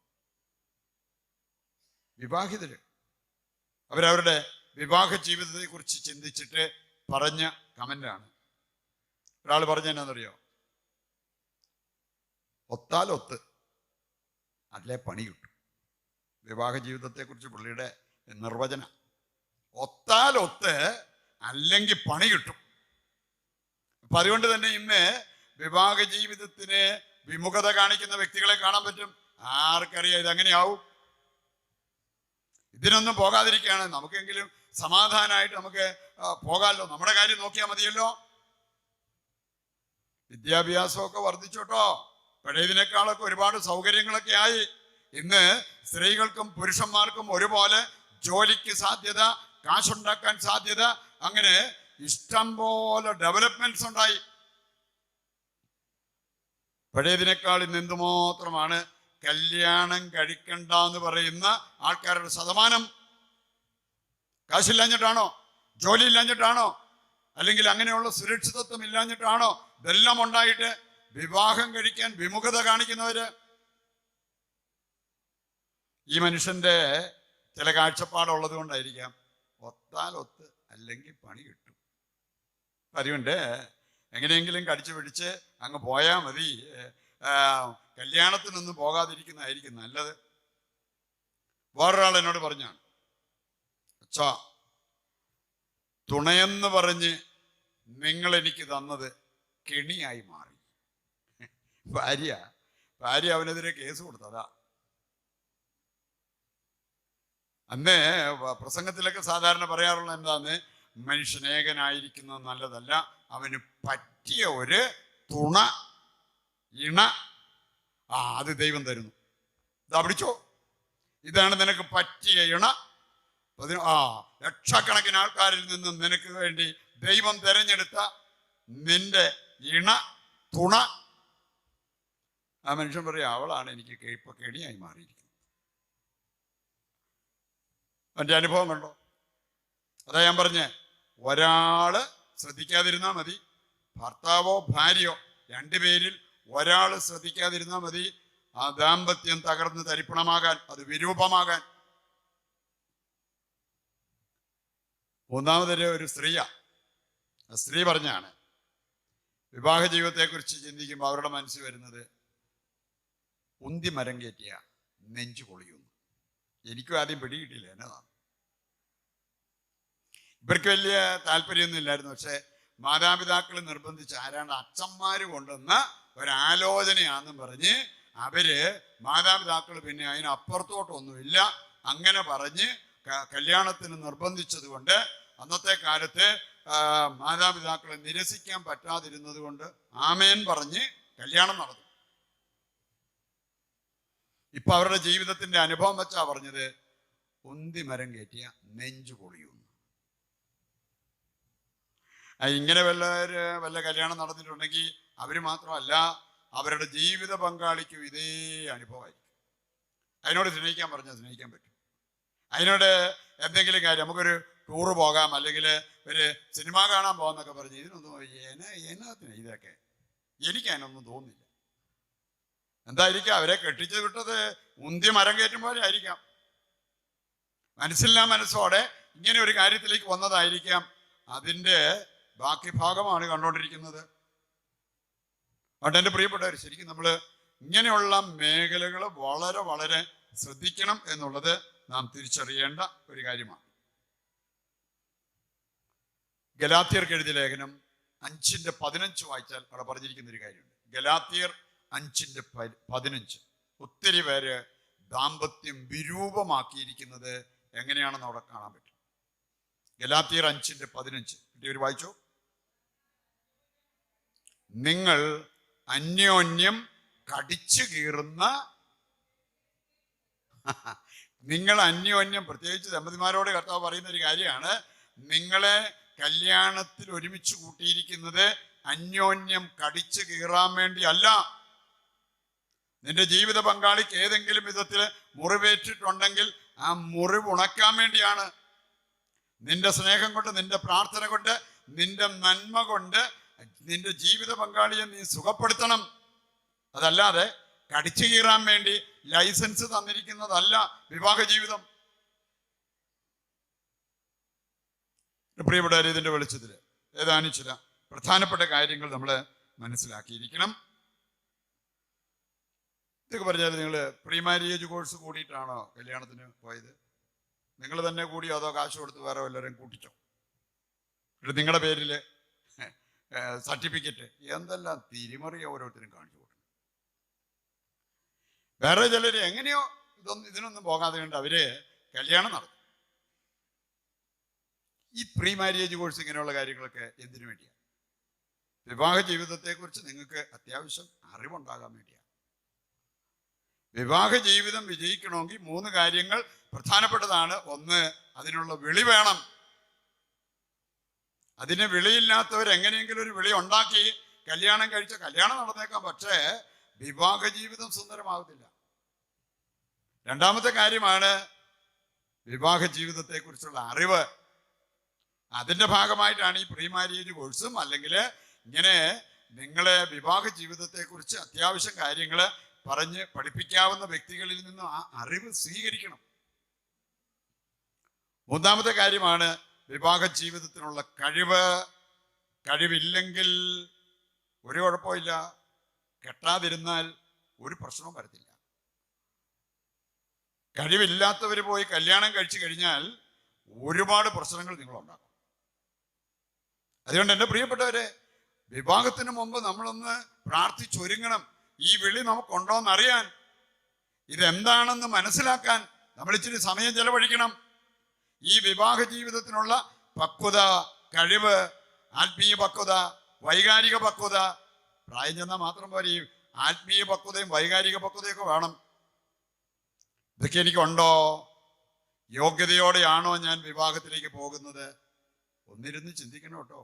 വിവാഹിതര് അവരവരുടെ വിവാഹ ജീവിതത്തെക്കുറിച്ച് ചിന്തിച്ചിട്ട് പറഞ്ഞ കമന്റാണ്. ഒരാൾ പറഞ്ഞ എന്നാന്നറിയോ, ഒത്താലൊത്ത് അതിലെ പണി കിട്ടും. വിവാഹ ജീവിതത്തെക്കുറിച്ച് പുള്ളിയുടെ നിർവചനം, ഒത്താലൊത്ത് അല്ലെങ്കിൽ പണി കിട്ടും. അപ്പൊ അതുകൊണ്ട് തന്നെ ഇന്ന് വിവാഹ ജീവിതത്തിന് വിമുഖത കാണിക്കുന്ന വ്യക്തികളെ കാണാൻ പറ്റും. ആർക്കറിയാം ഇതെങ്ങനെയാവും? ഇതിനൊന്നും പോകാതിരിക്കുകയാണ്. നമുക്കെങ്കിലും സമാധാനമായിട്ട് നമുക്ക് പോകാമല്ലോ, നമ്മുടെ കാര്യം നോക്കിയാൽ മതിയല്ലോ. വിദ്യാഭ്യാസമൊക്കെ വർദ്ധിച്ചോട്ടോ, പഴയതിനേക്കാളൊക്കെ ഒരുപാട് സൗകര്യങ്ങളൊക്കെ ആയി. ഇന്ന് സ്ത്രീകൾക്കും പുരുഷന്മാർക്കും ഒരുപോലെ ജോലിക്ക് സാധ്യത, കാശുണ്ടാക്കാൻ സാധ്യത, അങ്ങനെ ഇഷ്ടം പോലെ ഡെവലപ്മെന്റ്സ് ഉണ്ടായി. പഴയതിനേക്കാൾ ഇന്ന് എന്തുമാത്രമാണ് കല്യാണം കഴിക്കണ്ട എന്ന് പറയുന്ന ആൾക്കാരുടെ ശതമാനം. കാശില്ലാഞ്ഞിട്ടാണോ? ജോലി ഇല്ലാഞ്ഞിട്ടാണോ? അല്ലെങ്കിൽ അങ്ങനെയുള്ള സുരക്ഷിതത്വം ഇല്ലാഞ്ഞിട്ടാണോ? ഇതെല്ലാം ഉണ്ടായിട്ട് വിവാഹം കഴിക്കാൻ വിമുഖത കാണിക്കുന്നവര്. ഈ മനുഷ്യന്റെ ചില കാഴ്ചപ്പാടുള്ളത് കൊണ്ടായിരിക്കാം ഒത്താലൊത്ത് അല്ലെങ്കിൽ പണി കിട്ടും. അതുകൊണ്ട് എങ്ങനെയെങ്കിലും കടിച്ചു പിടിച്ച് അങ്ങ് പോയാൽ മതി, കല്യാണത്തിനൊന്നും പോകാതിരിക്കുന്നതായിരിക്കും നല്ലത്. വേറൊരാൾ എന്നോട് പറഞ്ഞാണ്, അച്ഛാ, തുണയെന്ന് പറഞ്ഞ് നിങ്ങൾ എനിക്ക് തന്നത് കെണിയായി മാറി. ഭാര്യ അവനെതിരെ കേസ് കൊടുത്തതാ. അന്ന് പ്രസംഗത്തിലൊക്കെ സാധാരണ പറയാറുള്ള എന്താന്ന്, മനുഷ്യൻ ഏകനായിരിക്കുന്നത് നല്ലതല്ല. അവന് പറ്റിയ ഒരു തുണ, ഇണ, അത് ദൈവം തരുന്നു. ഇതാ പിടിച്ചോ, ഇതാണ് നിനക്ക് പറ്റിയ ഇണ. ലക്ഷക്കണക്കിന് ആൾക്കാരിൽ നിന്നും നിനക്ക് വേണ്ടി ദൈവം തെരഞ്ഞെടുത്ത നിന്റെ ഇണ, തുണ. ആ മനുഷ്യൻ പറയാ, അവളാണ് എനിക്ക് ഇപ്പൊ കെണിയായി മാറിയിരിക്കുന്നത്. എൻ്റെ അനുഭവം കണ്ടോ? അതാ ഞാൻ പറഞ്ഞേ, ഒരാള് ശ്രദ്ധിക്കാതിരുന്നാ മതി. ഭർത്താവോ ഭാര്യയോ രണ്ടുപേരിൽ ഒരാൾ ശ്രദ്ധിക്കാതിരുന്നാൽ മതി ആ ദാമ്പത്യം തകർന്ന് തരിപ്പണമാകാൻ, അത് വിരൂപമാകാൻ. മൂന്നാമതൊരു ഒരു സ്ത്രീയാ. സ്ത്രീ പറഞ്ഞാണ് വിവാഹ ജീവിതത്തെക്കുറിച്ച് ചിന്തിക്കുമ്പോൾ അവരുടെ മനസ്സിൽ വരുന്നത് ഉന്തി മരം കയറ്റിയ നെഞ്ചു പൊളിയുന്നു. എനിക്കും ആദ്യം പിടികിട്ടില്ല എന്നതാണ്. ഇവർക്ക് വലിയ താല്പര്യമൊന്നും ഇല്ലായിരുന്നു. പക്ഷെ മാതാപിതാക്കൾ നിർബന്ധിച്ച് ആരാണ്ട് അച്ഛന്മാര് കൊണ്ടുവന്ന ഒരാലോചനയാണെന്നും പറഞ്ഞ് അവര് മാതാപിതാക്കൾ പിന്നെ അതിനപ്പുറത്തോട്ടൊന്നുമില്ല അങ്ങനെ പറഞ്ഞ് കല്യാണത്തിന് നിർബന്ധിച്ചത് കൊണ്ട് അന്നത്തെ കാലത്ത് മാതാപിതാക്കളെ നിരസിക്കാൻ പറ്റാതിരുന്നത് കൊണ്ട് ആമേൻ പറഞ്ഞ് കല്യാണം നടന്നു. ഇപ്പൊ അവരുടെ ജീവിതത്തിന്റെ അനുഭവം വെച്ചാ പറഞ്ഞത് ഉന്തി മരം കയറ്റിയ നെഞ്ചു പൊളിയുന്നു. ഇങ്ങനെ വല്ല കല്യാണം നടന്നിട്ടുണ്ടെങ്കിൽ അവര് മാത്രമല്ല അവരുടെ ജീവിത പങ്കാളിക്കും ഇതേ അനുഭവമായിരിക്കും. അതിനോട് സ്നേഹിക്കാൻ പറഞ്ഞാൽ സ്നേഹിക്കാൻ പറ്റും. അതിനോട് എന്തെങ്കിലും കാര്യം നമുക്കൊരു ടൂറ് പോകാം, അല്ലെങ്കിൽ ഒരു സിനിമ കാണാൻ പോകാന്നൊക്കെ പറഞ്ഞ് ഇതിനൊന്നും എന്നതിനാ ഇതൊക്കെ, എനിക്ക് അതിനൊന്നും തോന്നുന്നില്ല. എന്തായിരിക്കാം, അവരെ കെട്ടിച്ചു വിട്ടത് ഉന്തി മരം കയറ്റും പോലെ ആയിരിക്കാം. മനസ്സില്ലാ മനസ്സോടെ ഇങ്ങനെ ഒരു കാര്യത്തിലേക്ക് വന്നതായിരിക്കാം. അതിൻ്റെ ബാക്കി ഭാഗമാണ് കണ്ടുകൊണ്ടിരിക്കുന്നത്. അതുകൊണ്ട് എൻ്റെ പ്രിയപ്പെട്ടവർ, ശരിക്കും നമ്മൾ ഇങ്ങനെയുള്ള മേഖലകൾ വളരെ വളരെ ശ്രദ്ധിക്കണം എന്നുള്ളത് നാം തിരിച്ചറിയേണ്ട ഒരു കാര്യമാണ്. ഗലാത്യർക്ക് എഴുതിയ ലേഖനം 5:15 വായിച്ചാൽ അവിടെ പറഞ്ഞിരിക്കുന്ന ഒരു കാര്യമുണ്ട്. ഗലാത്യർ 5:15. ഒത്തിരി പേര് ദാമ്പത്യം വിരൂപമാക്കിയിരിക്കുന്നത് എങ്ങനെയാണെന്ന് അവിടെ കാണാൻ പറ്റും. ഗലാത്യർ 5:15 ഒരു വായിച്ചോ. നിങ്ങൾ അന്യോന്യം കടിച്ചു കീറുന്ന, നിങ്ങൾ അന്യോന്യം, പ്രത്യേകിച്ച് ദമ്പതിമാരോട് കർത്താവ് പറയുന്ന ഒരു കാര്യമാണ്, നിങ്ങളെ കല്യാണത്തിൽ ഒരുമിച്ച് കൂട്ടിയിരിക്കുന്നത് അന്യോന്യം കടിച്ചു കീറാൻ വേണ്ടി അല്ല. നിന്റെ ജീവിത പങ്കാളിക്ക് ഏതെങ്കിലും വിധത്തിൽ മുറിവേറ്റിട്ടുണ്ടെങ്കിൽ ആ മുറിവ് ഉണക്കാൻ വേണ്ടിയാണ്. നിന്റെ സ്നേഹം കൊണ്ട്, നിന്റെ പ്രാർത്ഥന കൊണ്ട്, നിന്റെ നന്മ കൊണ്ട് നിന്റെ ജീവിത പങ്കാളിയെ നീ സുഖപ്പെടുത്തണം. അതല്ലാതെ കടിച്ചു കീറാൻ വേണ്ടി ലൈസൻസ് തന്നിരിക്കുന്നതല്ല വിവാഹ ജീവിതം. പ്രിയപ്പെട്ടവരെ, ഇതിന്റെ വെളിച്ചത്തിൽ ഏതാനും ചില പ്രധാനപ്പെട്ട കാര്യങ്ങൾ നമ്മൾ മനസ്സിലാക്കിയിരിക്കണം. ഇതൊക്കെ പറഞ്ഞാൽ നിങ്ങൾ പ്രീ മാരേജ് കോഴ്സ് കൂടിയിട്ടാണോ കല്യാണത്തിന് പോയത്? നിങ്ങൾ തന്നെ കൂടിയോ അതോ കാശ് കൊടുത്ത് വേറെ വല്ലവരും കൂട്ടിച്ചോ? എന്നിട്ട് നിങ്ങളുടെ പേരിൽ സർട്ടിഫിക്കറ്റ് എന്തെല്ലാം തിരിമറിയോ ഓരോരുത്തരും കാണിച്ചു കൊടുക്കും. വേറെ ചിലർ എങ്ങനെയോ ഇതിനൊന്നും പോകാതെ കൊണ്ട് അവര് കല്യാണം നടത്തും. ഈ പ്രീ മാരേജ് കോഴ്സ് ഇങ്ങനെയുള്ള കാര്യങ്ങളൊക്കെ എന്തിനു വേണ്ടിയാണ്? വിവാഹ ജീവിതത്തെക്കുറിച്ച് നിങ്ങൾക്ക് അത്യാവശ്യം അറിവുണ്ടാകാൻ വേണ്ടിയാണ്. വിവാഹ ജീവിതം വിജയിക്കണമെങ്കിൽ 3 കാര്യങ്ങൾ പ്രധാനപ്പെട്ടതാണ്. ഒന്ന്, അതിനുള്ള വിളി വേണം. അതിന് വിളിയില്ലാത്തവർ എങ്ങനെയെങ്കിലും ഒരു വിളി ഉണ്ടാക്കി കല്യാണം കഴിച്ച കല്യാണം നടന്നേക്കാം, പക്ഷേ വിവാഹ ജീവിതം സുന്ദരമാകത്തില്ല. രണ്ടാമത്തെ കാര്യമാണ് വിവാഹ ജീവിതത്തെക്കുറിച്ചുള്ള അറിവ്. അതിൻ്റെ ഭാഗമായിട്ടാണ് ഈ പ്രീ മാരേജ് കോഴ്സും, അല്ലെങ്കിൽ ഇങ്ങനെ നിങ്ങളെ വിവാഹ ജീവിതത്തെക്കുറിച്ച് അത്യാവശ്യം കാര്യങ്ങൾ പറഞ്ഞ് പഠിപ്പിക്കാവുന്ന വ്യക്തികളിൽ നിന്നും ആ അറിവ് സ്വീകരിക്കണം. മൂന്നാമത്തെ കാര്യമാണ് വിവാഹ ജീവിതത്തിനുള്ള കഴിവ്. കഴിവില്ലെങ്കിൽ ഒരു കുഴപ്പമില്ല, കെട്ടാതിരുന്നാൽ ഒരു പ്രശ്നവും വരത്തില്ല. കഴിവില്ലാത്തവർ പോയി കല്യാണം കഴിച്ചു കഴിഞ്ഞാൽ ഒരുപാട് പ്രശ്നങ്ങൾ നിങ്ങളുണ്ടാക്കും. അതുകൊണ്ട് എൻ്റെ പ്രിയപ്പെട്ടവരെ, വിവാഹത്തിന് മുമ്പ് നമ്മളൊന്ന് പ്രാർത്ഥിച്ചൊരുങ്ങണം. ഈ വിളി നമുക്കുണ്ടോന്ന് അറിയാൻ, ഇതെന്താണെന്ന് മനസ്സിലാക്കാൻ നമ്മൾ ഇച്ചിരി സമയം ചെലവഴിക്കണം. ഈ വിവാഹ ജീവിതത്തിനുള്ള പക്വത, കഴിവ്, ആത്മീയ പക്വത, വൈകാരിക പക്വത. പ്രായം ചെന്നാൽ മാത്രം പോലെ ഈ ആത്മീയ പക്വതയും വൈകാരിക പക്വതയൊക്കെ വേണം. ഇതൊക്കെ എനിക്കുണ്ടോ? യോഗ്യതയോടെയാണോ ഞാൻ വിവാഹത്തിലേക്ക് പോകുന്നത്? ഒന്നിരുന്ന് ചിന്തിക്കണം കേട്ടോ.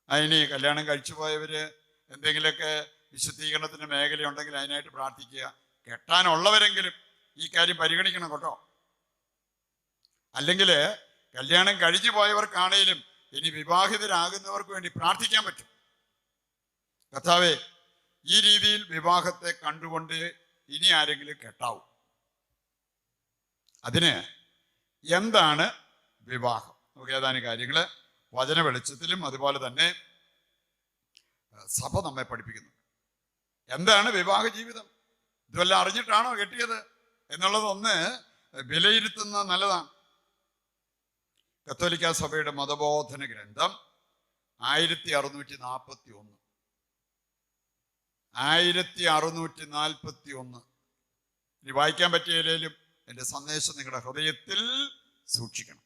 അതിന് കല്യാണം കഴിച്ചു പോയവര് എന്തെങ്കിലുമൊക്കെ വിശുദ്ധീകരണത്തിന്റെ മേഖലയുണ്ടെങ്കിൽ അതിനായിട്ട് പ്രാർത്ഥിക്കുക. കെട്ടാനുള്ളവരെങ്കിലും ഈ കാര്യം പരിഗണിക്കണം കേട്ടോ. അല്ലെങ്കിൽ കല്യാണം കഴിഞ്ഞു പോയവർക്കാണേലും ഇനി വിവാഹിതരാകുന്നവർക്ക് വേണ്ടി പ്രാർത്ഥിക്കാൻ പറ്റും. കർത്താവേ, ഈ രീതിയിൽ വിവാഹത്തെ കണ്ടുകൊണ്ട് ഇനി ആരെങ്കിലും കെട്ടാവും. അതിന് എന്താണ് വിവാഹം? നമുക്ക് ഏതാനും കാര്യങ്ങള് വചന വെളിച്ചത്തിലും അതുപോലെ തന്നെ സഭ നമ്മെ പഠിപ്പിക്കുന്നു. എന്താണ് വിവാഹ ജീവിതം? ഇതുവല്ല അറിഞ്ഞിട്ടാണോ കെട്ടിയത് എന്നുള്ളതൊന്ന് വിലയിരുത്തുന്ന നല്ലതാണ്. കത്തോലിക്ക സഭയുടെ മതബോധന ഗ്രന്ഥം 1641 ഇനി വായിക്കാൻ പറ്റിയില്ലേലും എൻ്റെ സന്ദേശം നിങ്ങളുടെ ഹൃദയത്തിൽ സൂക്ഷിക്കണം.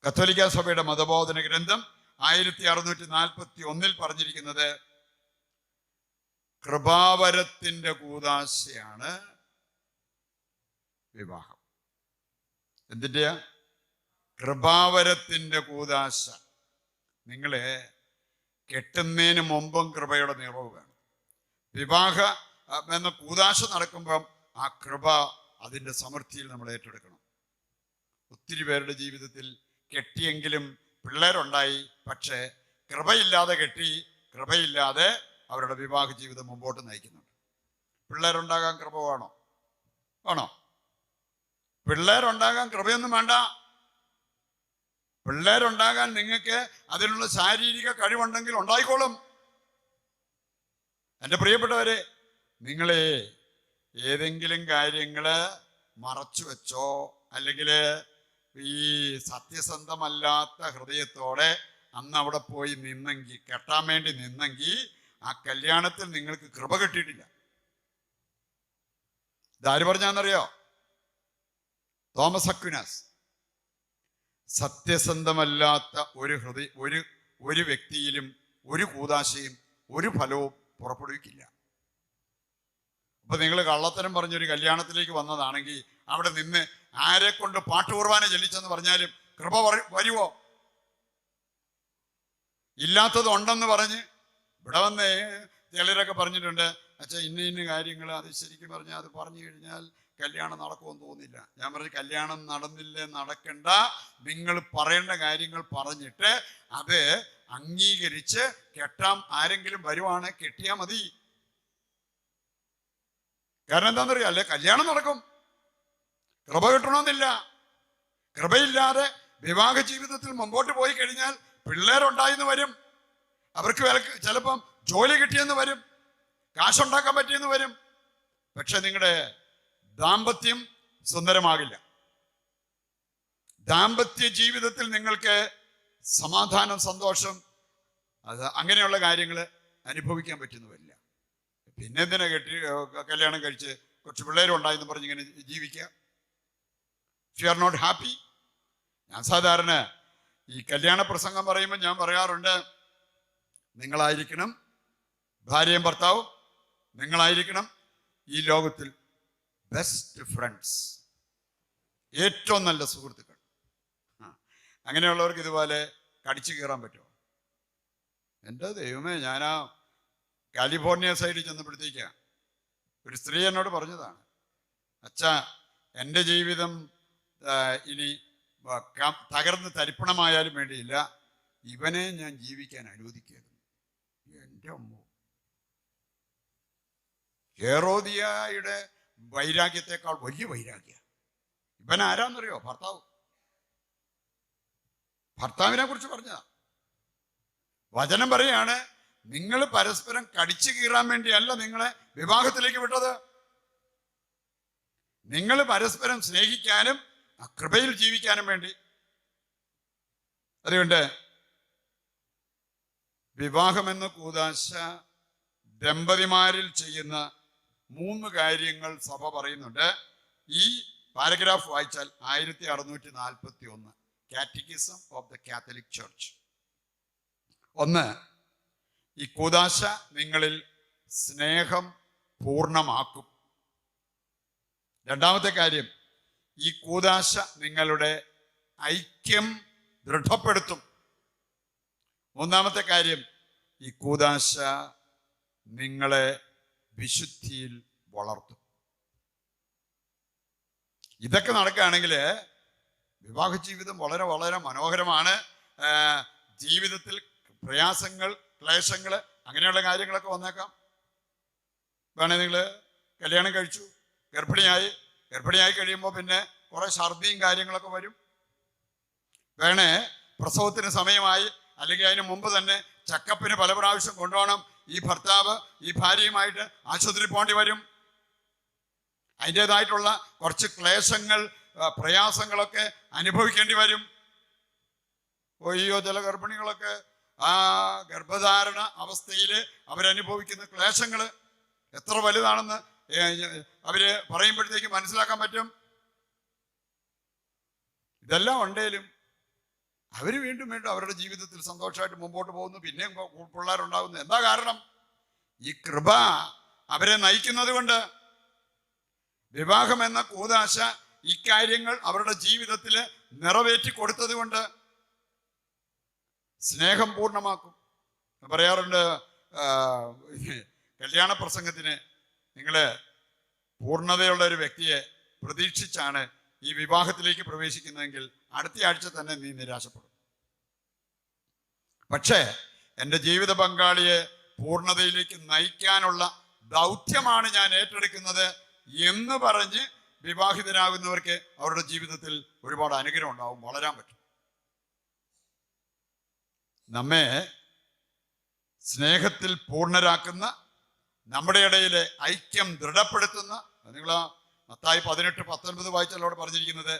കത്തോലിക്ക സഭയുടെ മതബോധന ഗ്രന്ഥം 1641 പറഞ്ഞിരിക്കുന്നത് കൃപാവരത്തിന്റെ കൂദാശയാണ് വിവാഹം. എന്തിൻ്റെയാ? കൃപാവരത്തിന്റെ കൂദാശ. നിങ്ങളെ കെട്ടുന്നതിന് മുമ്പും കൃപയുടെ നിറവ് വേണം. വിവാഹ എന്ന കൂദാശ നടക്കുമ്പം ആ കൃപ അതിൻ്റെ സമൃദ്ധിയിൽ നമ്മൾ ഏറ്റെടുക്കണം. ഒത്തിരി പേരുടെ ജീവിതത്തിൽ കെട്ടിയെങ്കിലും പിള്ളേരുണ്ടായി, പക്ഷേ കൃപയില്ലാതെ കെട്ടി, കൃപയില്ലാതെ അവരുടെ വിവാഹ ജീവിതം മുമ്പോട്ട് നയിക്കുന്നുണ്ട്. പിള്ളേരുണ്ടാകാൻ കൃപ വേണോ? വേണോ? പിള്ളേരുണ്ടാകാൻ കൃപയൊന്നും വേണ്ട. പിള്ളേരുണ്ടാകാൻ നിങ്ങൾക്ക് അതിനുള്ള ശാരീരിക കഴിവുണ്ടെങ്കിൽ ഉണ്ടായിക്കോളും. എൻ്റെ പ്രിയപ്പെട്ടവരെ, നിങ്ങളെ ഏതെങ്കിലും കാര്യങ്ങള് മറച്ചു വെച്ചോ അല്ലെങ്കിൽ ഈ സത്യസന്ധമല്ലാത്ത ഹൃദയത്തോടെ അന്ന് അവിടെ പോയി നിന്നെങ്കിൽ, കെട്ടാൻ വേണ്ടി നിന്നെങ്കിൽ, ആ കല്യാണത്തിൽ നിങ്ങൾക്ക് കൃപ കിട്ടിയിട്ടില്ല. ഇതാര് പറഞ്ഞാന്നറിയോ? Thomas Aquinas. സത്യസന്ധമല്ലാത്ത ഒരു വ്യക്തിയിലും ഒരു കൂദാശയും ഒരു ഫലവും പുറപ്പെടുവിക്കില്ല. അപ്പൊ നിങ്ങൾ കള്ളത്തരം പറഞ്ഞൊരു കല്യാണത്തിലേക്ക് വന്നതാണെങ്കിൽ അവിടെ നിന്ന് ആരെ കൊണ്ട് പാട്ടുകുർബാന ചൊല്ലിച്ചെന്ന് പറഞ്ഞാലും കൃപ വരുവോ? ഇല്ലാത്തത് ഉണ്ടെന്ന് പറഞ്ഞ് ഇവിടെ വന്ന് ചിലരൊക്കെ പറഞ്ഞിട്ടുണ്ട്, അച്ഛാ ഇന്ന കാര്യങ്ങൾ, അത് ശരിക്കും പറഞ്ഞാൽ അത് പറഞ്ഞു കഴിഞ്ഞാൽ കല്യാണം നടക്കുമെന്ന് തോന്നില്ല. ഞാൻ പറഞ്ഞു, കല്യാണം നടന്നില്ലേ നടക്കണ്ട, നിങ്ങൾ പറയേണ്ട കാര്യങ്ങൾ പറഞ്ഞിട്ട് അത് അംഗീകരിച്ച് കെട്ടാം. ആരെങ്കിലും വരുവാണ് കെട്ടിയാൽ മതി. കാരണം എന്താണെന്നറിയാം, അല്ലെ കല്യാണം നടക്കും. കൃപ കിട്ടണമെന്നില്ല. കൃപയില്ലാതെ വിവാഹ ജീവിതത്തിൽ മുമ്പോട്ട് പോയി കഴിഞ്ഞാൽ പിള്ളേരുണ്ടായിന്ന് വരും, അവർക്ക് ചിലപ്പം ജോലി കിട്ടിയെന്ന് വരും, കാശുണ്ടാക്കാൻ പറ്റിയെന്ന് വരും. പക്ഷെ നിങ്ങളുടെ ദാമ്പത്യം സുന്ദരമാകില്ല. ദാമ്പത്യ ജീവിതത്തിൽ നിങ്ങൾക്ക് സമാധാനം, സന്തോഷം, അത് അങ്ങനെയുള്ള കാര്യങ്ങൾ അനുഭവിക്കാൻ പറ്റുന്നു വരില്ല. പിന്നെ എന്തിനാ കല്യാണം കഴിച്ച് കുറച്ച് പിള്ളേരുണ്ടായെന്ന് പറഞ്ഞ് ഇങ്ങനെ ജീവിക്കുക? If you are not happy. ഞാൻ സാധാരണ ഈ കല്യാണ പ്രസംഗം പറയുമ്പോൾ ഞാൻ പറയാറുണ്ട്, നിങ്ങളായിരിക്കണം, ഭാര്യയും ഭർത്താവും നിങ്ങളായിരിക്കണം ഈ ലോകത്തിൽ ബെസ്റ്റ് ഫ്രണ്ട്സ്, ഏറ്റവും നല്ല സുഹൃത്തുക്കൾ. അങ്ങനെയുള്ളവർക്ക് ഇതുപോലെ കടിച്ചു കയറാൻ പറ്റുമോ? എൻ്റെ ദൈവമേ, ഞാൻ ആ കാലിഫോർണിയ സൈഡിൽ ചെന്നപ്പോഴത്തേക്ക് ഒരു സ്ത്രീ എന്നോട് പറഞ്ഞതാണ്, അച്ഛാ എൻ്റെ ജീവിതം ഇനി തകർന്ന് തരിപ്പണമായാലും വേണ്ടിയില്ല, ഇവനെ ഞാൻ ജീവിക്കാൻ അനുവദിക്കരുത്. എൻ്റെ അമ്മോ, ഹെറോദിയയുടെ വൈരാഗ്യത്തെക്കാൾ വലിയ വൈരാഗ്യ. ഇവൻ ആരാന്നറിയോ? ഭർത്താവിനെ കുറിച്ച് പറഞ്ഞതാ. വചനം പറയാണ്, നിങ്ങൾ പരസ്പരം കടിച്ചു കീറാൻ വേണ്ടിയല്ല നിങ്ങളെ വിവാഹത്തിലേക്ക് വിട്ടത്. നിങ്ങൾ പരസ്പരം സ്നേഹിക്കാനും കൃപയിൽ ജീവിക്കാനും വേണ്ടി. അതുകൊണ്ട് വിവാഹമെന്ന കൂദാശ ദമ്പതിമാരിൽ ചെയ്യുന്ന 3 കാര്യങ്ങൾ സഭ പറയുന്നുണ്ട്. ഈ പാരഗ്രാഫ് വായിച്ചാൽ 1641 catechism of the Catholic church. ഒന്ന്, ഈ കൂദാശ നിങ്ങളിൽ സ്നേഹം പൂർണ്ണമാക്കും. രണ്ടാമത്തെ കാര്യം, ഈ കൂദാശ നിങ്ങളുടെ ഐക്യം ദൃഢപ്പെടുത്തും. മൂന്നാമത്തെ കാര്യം, ഈ കൂദാശ നിങ്ങളെ വിശുദ്ധിയിൽ വളർത്തും. ഇതൊക്കെ നടക്കുകയാണെങ്കിൽ വിവാഹ ജീവിതം വളരെ വളരെ മനോഹരമാണ്. ജീവിതത്തിൽ പ്രയാസങ്ങൾ, ക്ലേശങ്ങൾ, അങ്ങനെയുള്ള കാര്യങ്ങളൊക്കെ വന്നേക്കാം. വേണേ നിങ്ങൾ കല്യാണം കഴിച്ചു, ഗർഭിണിയായി കഴിയുമ്പോൾ പിന്നെ കുറെ ഛർദിയും കാര്യങ്ങളൊക്കെ വരും. വേണേ പ്രസവത്തിന് സമയമായി, അല്ലെങ്കിൽ അതിന് മുമ്പ് തന്നെ ചെക്കപ്പിന് പല പ്രാവശ്യം കൊണ്ടുപോകണം. ഈ ഭർത്താവ് ഈ ഭാര്യയുമായിട്ട് ആശുപത്രി പോകേണ്ടി വരും. അതിൻ്റെതായിട്ടുള്ള കുറച്ച് ക്ലേശങ്ങൾ, പ്രയാസങ്ങളൊക്കെ അനുഭവിക്കേണ്ടി വരും. ഒയ്യോ, ചില ഗർഭിണികളൊക്കെ ആ ഗർഭധാരണ അവസ്ഥയിൽ അവരനുഭവിക്കുന്ന ക്ലേശങ്ങൾ എത്ര വലുതാണെന്ന് അവര് പറയുമ്പോഴത്തേക്ക് മനസ്സിലാക്കാൻ പറ്റും. ഇതെല്ലാം ഉണ്ടെങ്കിലും അവര് വീണ്ടും അവരുടെ ജീവിതത്തിൽ സന്തോഷമായിട്ട് മുമ്പോട്ട് പോകുന്നു. പിന്നെയും പിള്ളേരുണ്ടാകുന്നു. എന്താ കാരണം? ഈ കൃപ അവരെ നയിക്കുന്നത് കൊണ്ട്. വിവാഹം എന്ന കൂദാശ ഇക്കാര്യങ്ങൾ അവരുടെ ജീവിതത്തിൽ നിറവേറ്റി കൊടുത്തത് കൊണ്ട് സ്നേഹം പൂർണ്ണമാക്കും. പറയാറുണ്ട്, കല്യാണ പ്രസംഗത്തിന് നിങ്ങള് പൂർണ്ണതയുള്ള ഒരു വ്യക്തിയെ പ്രതീക്ഷിച്ചാണ് ഈ വിവാഹത്തിലേക്ക് പ്രവേശിക്കുന്നതെങ്കിൽ അടുത്ത ആഴ്ച തന്നെ നീ നിരാശപ്പെടും. പക്ഷേ എൻ്റെ ജീവിത പങ്കാളിയെ പൂർണ്ണതയിലേക്ക് നയിക്കാനുള്ള ദൗത്യമാണ് ഞാൻ ഏറ്റെടുക്കുന്നത് എന്ന് പറഞ്ഞ് വിവാഹിതരാകുന്നവർക്ക് അവരുടെ ജീവിതത്തിൽ ഒരുപാട് അനുഗ്രഹം ഉണ്ടാവും, വളരാൻ പറ്റും. നമ്മെ സ്നേഹത്തിൽ പൂർണ്ണരാക്കുന്ന, നമ്മുടെ ഇടയിലെ ഐക്യം ദൃഢപ്പെടുത്തുന്ന, നിങ്ങൾ മത്തായി 18:19 വായിച്ചാൽ അവിടെ പറഞ്ഞിരിക്കുന്നത്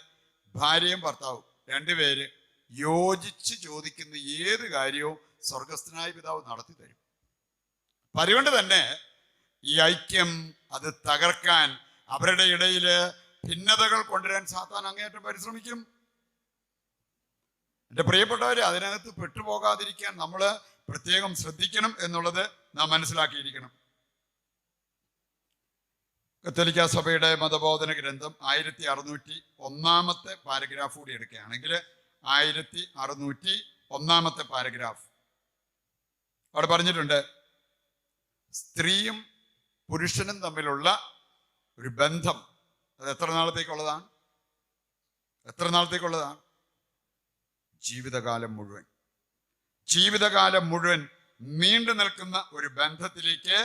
ഭാര്യയും ഭർത്താവും രണ്ടുപേര് യോജിച്ച് ചോദിക്കുന്ന ഏത് കാര്യവും സ്വർഗസ്ഥനായ പിതാവ് നടത്തി തരും. അതുകൊണ്ട് തന്നെ ഈ ഐക്യം അത് തകർക്കാൻ, അവരുടെ ഇടയിൽ ഭിന്നതകൾ കൊണ്ടുവരാൻ സാത്താൻ അങ്ങേയറ്റം പരിശ്രമിക്കും. എൻ്റെ പ്രിയപ്പെട്ടവരെ, അതിനകത്ത് പെട്ടുപോകാതിരിക്കാൻ നമ്മൾ പ്രത്യേകം ശ്രദ്ധിക്കണം എന്നുള്ളത് നാം മനസ്സിലാക്കിയിരിക്കണം. കത്തോലിക്ക സഭയുടെ മതബോധന ഗ്രന്ഥം 1601 പാരഗ്രാഫ് കൂടി എടുക്കുകയാണെങ്കിൽ 1601 പാരഗ്രാഫ് അവിടെ പറഞ്ഞിട്ടുണ്ട്, സ്ത്രീയും പുരുഷനും തമ്മിലുള്ള ഒരു ബന്ധം അത് എത്ര നാളത്തേക്കുള്ളതാണ്? ജീവിതകാലം മുഴുവൻ നീണ്ടു നിൽക്കുന്ന ഒരു ബന്ധത്തിലേക്ക്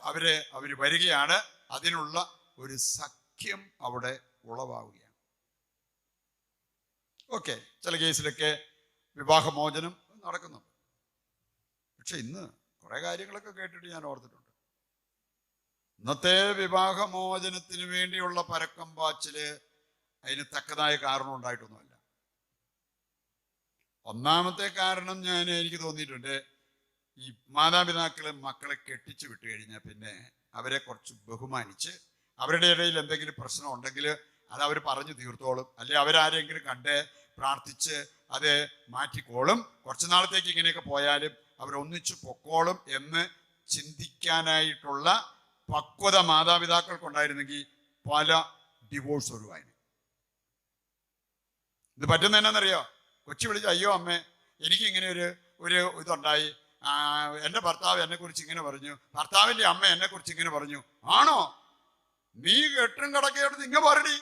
അവര് വരികയാണ്. അതിനുള്ള ഒരു സഖ്യം അവിടെ ഉളവാവുകയാണ്. ഓക്കെ, ചില കേസിലൊക്കെ വിവാഹമോചനം നടക്കുന്നു. പക്ഷെ ഇന്ന് കുറെ കാര്യങ്ങളൊക്കെ കേട്ടിട്ട് ഞാൻ ഓർത്തിട്ടുണ്ട്. ഇന്നത്തെ വിവാഹമോചനത്തിന് വേണ്ടിയുള്ള പരക്കം പാച്ചില് അതിന് തക്കതായ കാരണം ഉണ്ടായിട്ടൊന്നുമല്ല. ഒന്നാമത്തെ കാരണം എനിക്ക് തോന്നിയിട്ടുണ്ട്, ഈ മാതാപിതാക്കളെ മക്കളെ കെട്ടിച്ചു വിട്ടു കഴിഞ്ഞാൽ പിന്നെ അവരെ കുറച്ച് ബഹുമാനിച്ച് അവരുടെ ഇടയിൽ എന്തെങ്കിലും പ്രശ്നം ഉണ്ടെങ്കിൽ അത് അവർ പറഞ്ഞു തീർത്തോളും, അല്ലെ അവരാരെങ്കിലും കണ്ട് പ്രാർത്ഥിച്ച് അത് മാറ്റിക്കോളും, കുറച്ചു നാളത്തേക്ക് ഇങ്ങനെയൊക്കെ പോയാലും അവരൊന്നിച്ചു പൊക്കോളും എന്ന് ചിന്തിക്കാനായിട്ടുള്ള പക്വത മാതാപിതാക്കൾക്കുണ്ടായിരുന്നെങ്കിൽ പല ഡിവോഴ്സ് ഒഴിവായി. ഇത് പറ്റുന്ന എന്നാന്നറിയോ? കൊച്ചു വിളിച്ച്, അയ്യോ അമ്മേ, എനിക്ക് ഇങ്ങനെ ഒരു ഇതുണ്ടായി, എൻ്റെ ഭർത്താവ് എന്നെ കുറിച്ച് ഇങ്ങനെ പറഞ്ഞു, ഭർത്താവിൻ്റെ അമ്മ എന്നെ കുറിച്ച് ഇങ്ങനെ പറഞ്ഞു. ആണോ? നീ കെട്ടും കടക്കെടുത്ത് ഇങ്ങനെ പറയടി.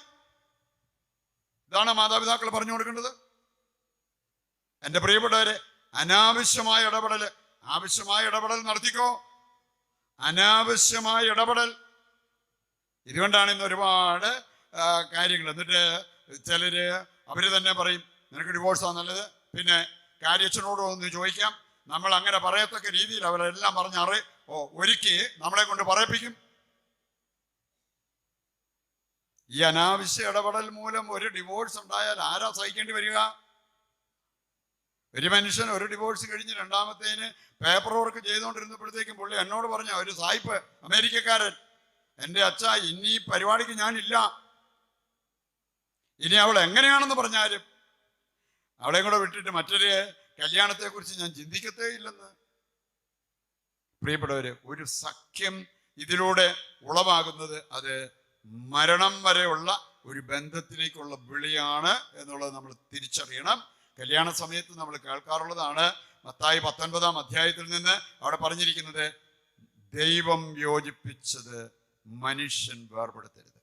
ഇതാണ് മാതാപിതാക്കൾ പറഞ്ഞു കൊടുക്കേണ്ടത്. എൻ്റെ പ്രിയപ്പെട്ടവരെ, ആവശ്യമായ ഇടപെടൽ നടത്തിക്കോ. അനാവശ്യമായ ഇടപെടൽ. ഇതുകൊണ്ടാണ് ഇന്ന് ഒരുപാട് കാര്യങ്ങൾ. എന്നിട്ട് ചിലര് അവര് തന്നെ പറയും, നിനക്ക് ഡിവോഴ്സാണ് നല്ലത്, പിന്നെ കാര്യച്ഛനോട് ഒന്ന് ചോദിക്കാം. നമ്മൾ അങ്ങനെ പറയത്തക്ക രീതിയിൽ അവരെല്ലാം ഒരുക്കി നമ്മളെ കൊണ്ട് പറയിപ്പിക്കും. ഈ അനാവശ്യ ഇടപെടൽ മൂലം ഒരു ഡിവോഴ്സ് ഉണ്ടായാൽ ആരാ സഹിക്കേണ്ടി വരിക? ഒരു മനുഷ്യൻ ഒരു ഡിവോഴ്സ് കഴിഞ്ഞ് രണ്ടാമത്തേന് പേപ്പർ വർക്ക് ചെയ്തുകൊണ്ടിരുന്നപ്പോഴത്തേക്കും പുള്ളി എന്നോട് പറഞ്ഞ, ഒരു സായിപ്പ് അമേരിക്കക്കാരൻ, എൻ്റെ അച്ഛ ഇനി ഈ പരിപാടിക്ക് ഞാനില്ല, ഇനി അവൾ എങ്ങനെയാണെന്ന് പറഞ്ഞാലും അവളെ കൂടെ വിട്ടിട്ട് മറ്റൊരു കല്യാണത്തെക്കുറിച്ച് ഞാൻ ചിന്തിക്കത്തേ ഇല്ലെന്ന്. പ്രിയപ്പെട്ടവര്, ഒരു സഖ്യം ഇതിലൂടെ ഉളവാകുന്നത് അത് മരണം വരെയുള്ള ഒരു ബന്ധത്തിലേക്കുള്ള വിളിയാണ് എന്നുള്ളത് നമ്മൾ തിരിച്ചറിയണം. കല്യാണ സമയത്ത് നമ്മൾ കേൾക്കാറുള്ളതാണ്. മത്തായി 19-ാം അധ്യായത്തിൽ നിന്ന് അവിടെ പറഞ്ഞിരിക്കുന്നത്, ദൈവം യോജിപ്പിച്ചത് മനുഷ്യൻ വേർപെടുത്തരുത്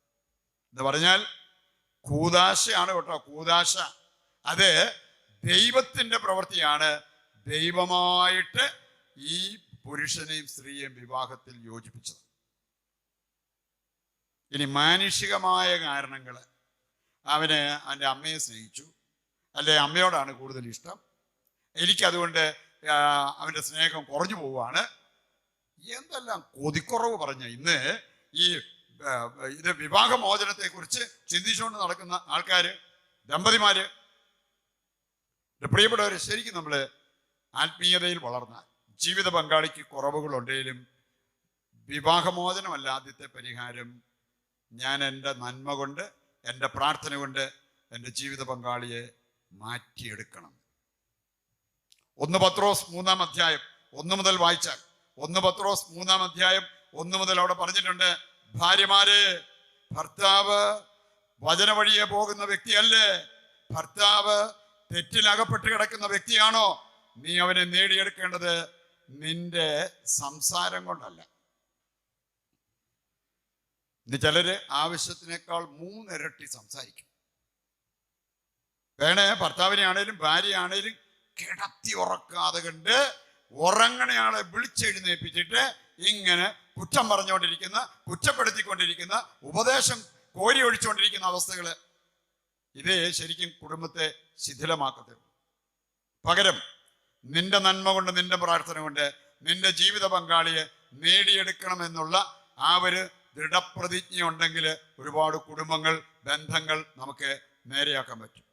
എന്ന് പറഞ്ഞാൽ കൂദാശയാണ് കേട്ടോ. കൂദാശ അത് ദൈവത്തിന്റെ പ്രവൃത്തിയാണ്. ദൈവമായിട്ട് ഈ പുരുഷനെയും സ്ത്രീയെയും വിവാഹത്തിൽ യോജിപ്പിച്ചത്. ഇനി മാനുഷികമായ കാരണങ്ങൾ, അവന് അവൻ്റെ അമ്മയെ സ്നേഹിച്ചു, അല്ലെ അമ്മയോടാണ് കൂടുതൽ ഇഷ്ടം, എനിക്കതുകൊണ്ട് അവൻ്റെ സ്നേഹം കുറഞ്ഞു പോവുകയാണ്, എന്തെല്ലാം കൊതിക്കുറവ് പറഞ്ഞ ഇന്ന് ഈ ഇത് വിവാഹമോചനത്തെക്കുറിച്ച് ചിന്തിച്ചുകൊണ്ട് നടക്കുന്ന ആൾക്കാര്, ദമ്പതിമാര്. പ്രിയപ്പെട്ടവര്, ശരിക്കും നമ്മൾ ആത്മീയതയിൽ വളർന്നാൽ ജീവിത പങ്കാളിക്ക് കുറവുകളുണ്ടെങ്കിലും വിവാഹമോചനമല്ല ആദ്യത്തെ പരിഹാരം. ഞാൻ എൻ്റെ നന്മ കൊണ്ട്, എൻ്റെ പ്രാർത്ഥന കൊണ്ട് എൻ്റെ ജീവിത പങ്കാളിയെ മാറ്റിയെടുക്കണം. 1 പത്രോസ് 3-ാം അധ്യായം 1 മുതൽ വായിച്ചാൽ, 1 പത്രോസ് 3-ാം അധ്യായം 1 മുതൽ അവിടെ പറഞ്ഞിട്ടുണ്ട്, ഭാര്യമാരെ, ഭർത്താവ് വചന വഴിയെ പോകുന്ന വ്യക്തിയല്ലേ? ഭർത്താവ് തെറ്റിലകപ്പെട്ട് കിടക്കുന്ന വ്യക്തിയാണോ? നീ അവനെ നേടിയെടുക്കേണ്ടത് നിന്റെ സംസാരം കൊണ്ടല്ല. ഇന്ന് ചിലര് ആവശ്യത്തിനേക്കാൾ 3 ഇരട്ടി സംസാരിക്കും. വേണേ ഭർത്താവിനെ ആണേലും ഭാര്യയാണേലും കിടത്തി ഉറക്കാതെ കണ്ട് ഉറങ്ങണയാളെ വിളിച്ചെഴുന്നേൽപ്പിച്ചിട്ട് ഇങ്ങനെ കുറ്റം പറഞ്ഞുകൊണ്ടിരിക്കുന്ന, കുറ്റപ്പെടുത്തിക്കൊണ്ടിരിക്കുന്ന, ഉപദേശം കോരി ഒഴിച്ചുകൊണ്ടിരിക്കുന്ന അവസ്ഥകള്. ഇത് ശരിക്കും കുടുംബത്തെ ശിഥിലമാക്കത്തുള്ളൂ. പകരം നിന്റെ നന്മ കൊണ്ട്, നിന്റെ പ്രാർത്ഥന കൊണ്ട് നിന്റെ ജീവിത പങ്കാളിയെ നേടിയെടുക്കണമെന്നുള്ള ആ ഒരു ദൃഢപ്രതിജ്ഞ ഉണ്ടെങ്കിൽ ഒരുപാട് കുടുംബങ്ങൾ, ബന്ധങ്ങൾ നമുക്ക് നേരെയാക്കാൻ പറ്റും.